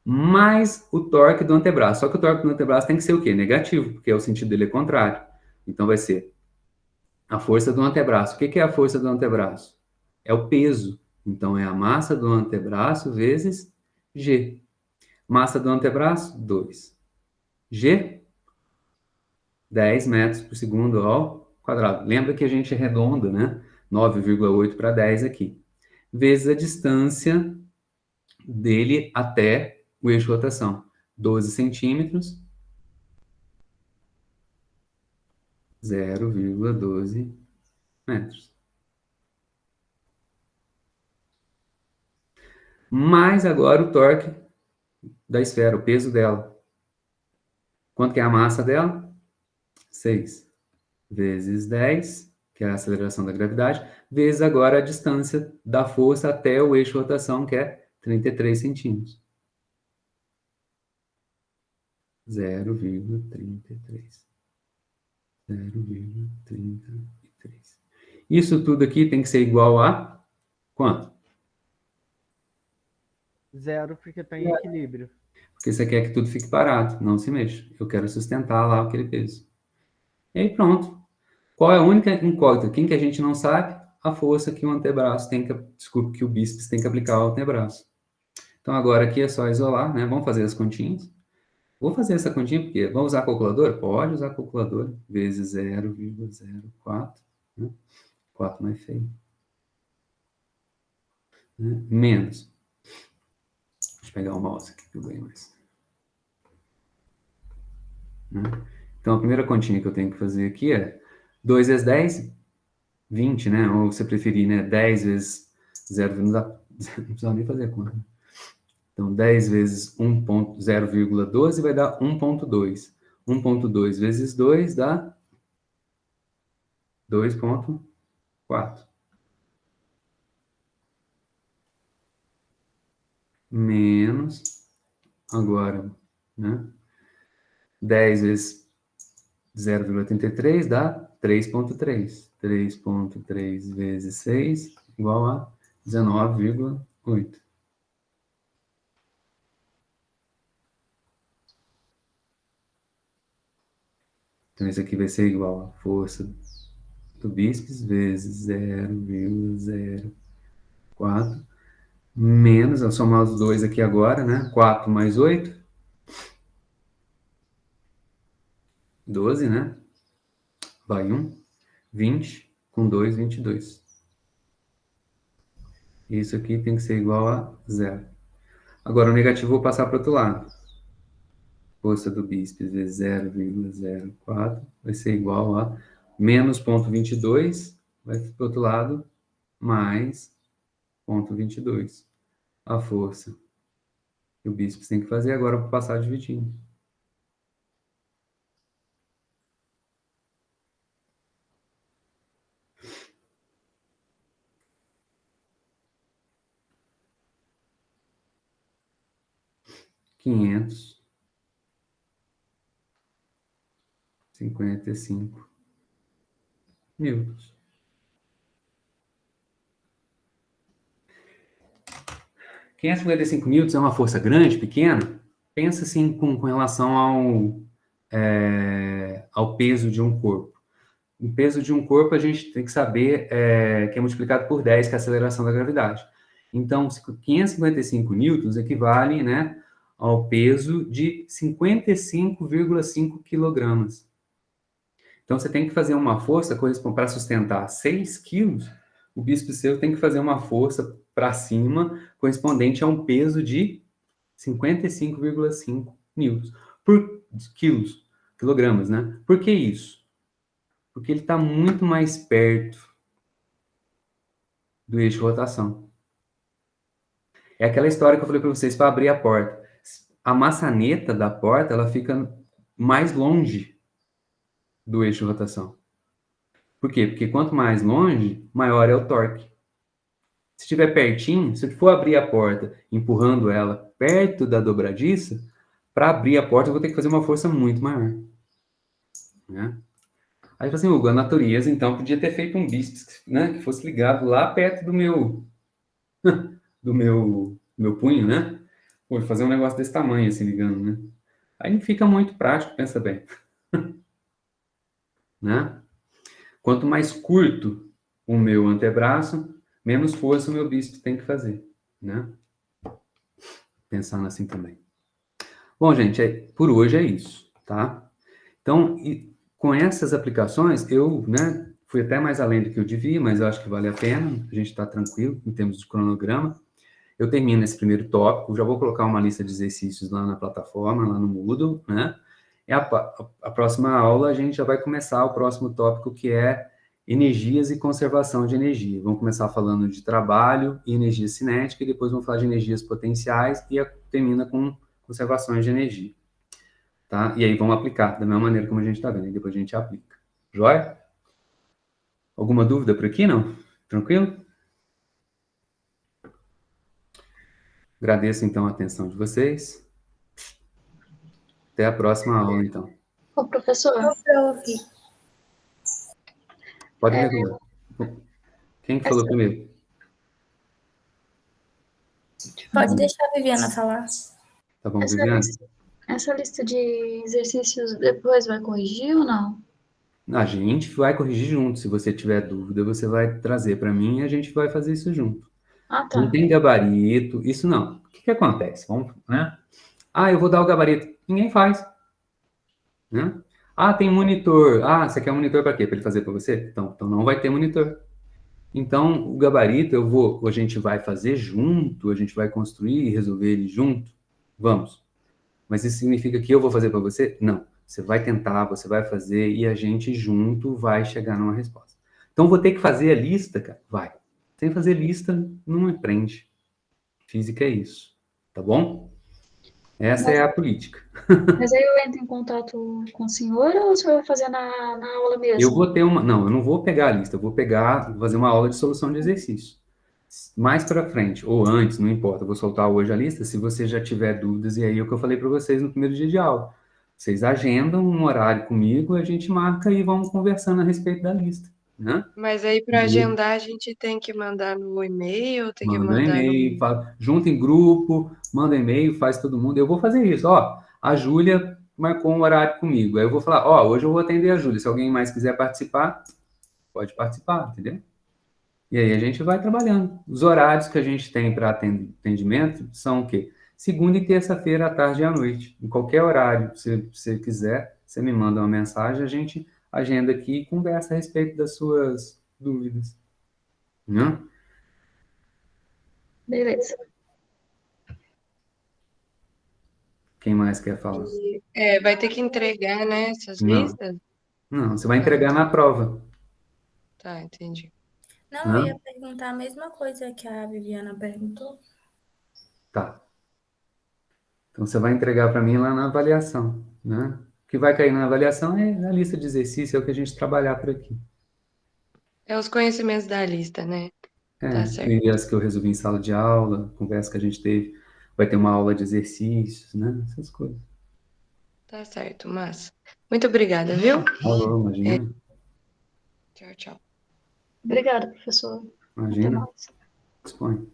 mais o torque do antebraço. Só que o torque do antebraço tem que ser o quê? Negativo, porque o sentido dele é contrário. Então vai ser a força do antebraço. O que é a força do antebraço? É o peso. Então é a massa do antebraço vezes G. Massa do antebraço, 2. G, 10 metros por segundo ao quadrado. Lembra que a gente arredonda, né? 9,8 para 10 aqui. Vezes a distância dele até o eixo de rotação. 12 centímetros, 0,12 metros. Mais agora o torque da esfera, o peso dela. Quanto que é a massa dela? 6 vezes 10, que é a aceleração da gravidade, vezes agora a distância da força até o eixo de rotação, que é 33 centímetros. 0,33. 0,33. Isso tudo aqui tem que ser igual a quanto? 0, porque está em equilíbrio. Porque você quer que tudo fique parado, não se mexa. Eu quero sustentar lá aquele peso. E aí pronto. Qual é a única incógnita? Quem que a gente não sabe? A força que o antebraço tem que... Desculpe, que o bíceps tem que aplicar ao antebraço. Então agora aqui é só isolar, né? Vamos fazer as continhas. Vou fazer essa continha porque... Vamos usar a calculadora? Pode usar a calculadora. Vezes 0,04. Né? 4 mais feio. Né? Menos. Deixa eu pegar o mouse aqui que eu ganho mais. Né? Então, a primeira continha que eu tenho que fazer aqui é 2 vezes 10, 20, né? Ou se você preferir, né? 10 vezes 0, não dá, não precisa nem fazer a conta. Então, 10 vezes 0,12 vai dar 1,2. 1,2 vezes 2 dá 2,4. Menos, agora, né? 10 vezes 0,33 dá 3,3. 3,3 vezes 6 igual a 19,8. Então, isso aqui vai ser igual a força do bíceps vezes 0,04 menos, eu somar os dois aqui agora, né? 4 mais 8. 12, né? Vai 1. 20. Com 2, 22. Isso aqui tem que ser igual a 0. Agora, o negativo eu vou passar para o outro lado. Força do bíceps vezes 0,04 vai ser igual a menos 0,22, vai para o outro lado, mais 0,22. A força que o bíceps tem que fazer agora para passar dividindo. Quinhentos 55 newtons. 555 newtons é uma força grande, pequena? Pensa assim com relação ao peso de um corpo. O peso de um corpo a gente tem que saber que é multiplicado por 10, que é a aceleração da gravidade. Então, 555 newtons equivale, né, ao peso de 55,5 quilogramas. Então, você tem que fazer uma força para sustentar 6 quilos, o bíceps seu tem que fazer uma força para cima correspondente a um peso de 55,5 newtons por quilogramas, né? Por que isso? Porque ele está muito mais perto do eixo de rotação. É aquela história que eu falei para vocês para abrir a porta. A maçaneta da porta, ela fica mais longe do eixo de rotação. Por quê? Porque quanto mais longe, maior é o torque. Se estiver pertinho, se eu for abrir a porta empurrando ela perto da dobradiça, para abrir a porta eu vou ter que fazer uma força muito maior. Né? Aí assim, Hugo, a natureza então podia ter feito um bíceps, né, que fosse ligado lá perto do meu punho, né? Pô, fazer um negócio desse tamanho, assim, ligando, né? Aí não fica muito prático, pensa bem, né? Quanto mais curto o meu antebraço, menos força o meu bíceps tem que fazer, né? Pensando assim também. Bom, gente, por hoje é isso, tá? Então, com essas aplicações, eu, né, fui até mais além do que eu devia, mas eu acho que vale a pena, a gente está tranquilo em termos de cronograma. Eu termino esse primeiro tópico, já vou colocar uma lista de exercícios lá na plataforma, lá no Moodle, né? E a próxima aula a gente já vai começar o próximo tópico, que é energias e conservação de energia. Vamos começar falando de trabalho e energia cinética, e depois vamos falar de energias potenciais, e termina com conservações de energia. Tá? E aí vamos aplicar da mesma maneira como a gente está vendo, e depois a gente aplica. Joia? Alguma dúvida por aqui, não? Tranquilo? Agradeço, então, a atenção de vocês. Até a próxima aula, então. Ô, professor, Pode perguntar. Quem que falou primeiro? Pode deixar a Viviana falar. Tá bom, essa Viviane? essa lista de exercícios depois vai corrigir ou não? A gente vai corrigir junto. Se você tiver dúvida, você vai trazer para mim e a gente vai fazer isso junto. Ah, Não tá. tem gabarito, isso não. O que acontece? Vamos, né? Eu vou dar o gabarito. Ninguém faz, né? Tem monitor. Você quer um monitor para quê? Para ele fazer para você? Então não vai ter monitor. Então, o gabarito a gente vai fazer junto, a gente vai construir e resolver ele junto. Vamos. Mas isso significa que eu vou fazer para você? Não. Você vai tentar, você vai fazer e a gente junto vai chegar numa resposta. Então, vou ter que fazer a lista, cara? Vai. Sem fazer lista, não aprende. Física é isso. Tá bom? Essa é a política. Mas aí eu entro em contato com o senhor ou o senhor vai fazer na aula mesmo? Eu vou ter uma. Não, eu não vou pegar a lista, eu vou fazer uma aula de solução de exercício. Mais para frente, ou antes, não importa, eu vou soltar hoje a lista, se você já tiver dúvidas, e aí é o que eu falei para vocês no primeiro dia de aula. Vocês agendam um horário comigo, a gente marca e vamos conversando a respeito da lista, né? Mas aí para agendar a gente tem que mandar no e-mail, tem que Manda um mandar e-mail, junta em grupo, manda e-mail, faz todo mundo. Eu vou fazer isso, a Júlia marcou um horário comigo, aí eu vou falar, hoje eu vou atender a Júlia, se alguém mais quiser participar, pode participar, entendeu? E aí a gente vai trabalhando. Os horários que a gente tem para atendimento são o quê? Segunda e terça-feira, à tarde e à noite. Em qualquer horário, se você quiser, você me manda uma mensagem, a gente agenda aqui e conversa a respeito das suas dúvidas. Né? Beleza. Quem mais quer falar? vai ter que entregar, né, essas Não. listas? Não, você vai entregar na prova. Tá, entendi. Não, eu ia perguntar a mesma coisa que a Viviana perguntou. Tá. Então você vai entregar para mim lá na avaliação, né? O que vai cair na avaliação é a lista de exercícios, é o que a gente trabalhar por aqui. É os conhecimentos da lista, né? Tá certo. E as que eu resolvi em sala de aula, conversa que a gente teve, vai ter uma aula de exercícios, né? Essas coisas. Tá certo, mas muito obrigada, viu? Falou, imagina. Tchau, tchau. Obrigada, professor. Até Imagina. mais. Dispõe.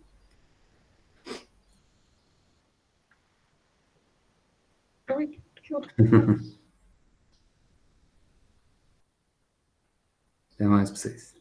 Oi, que outro? Até mais para vocês.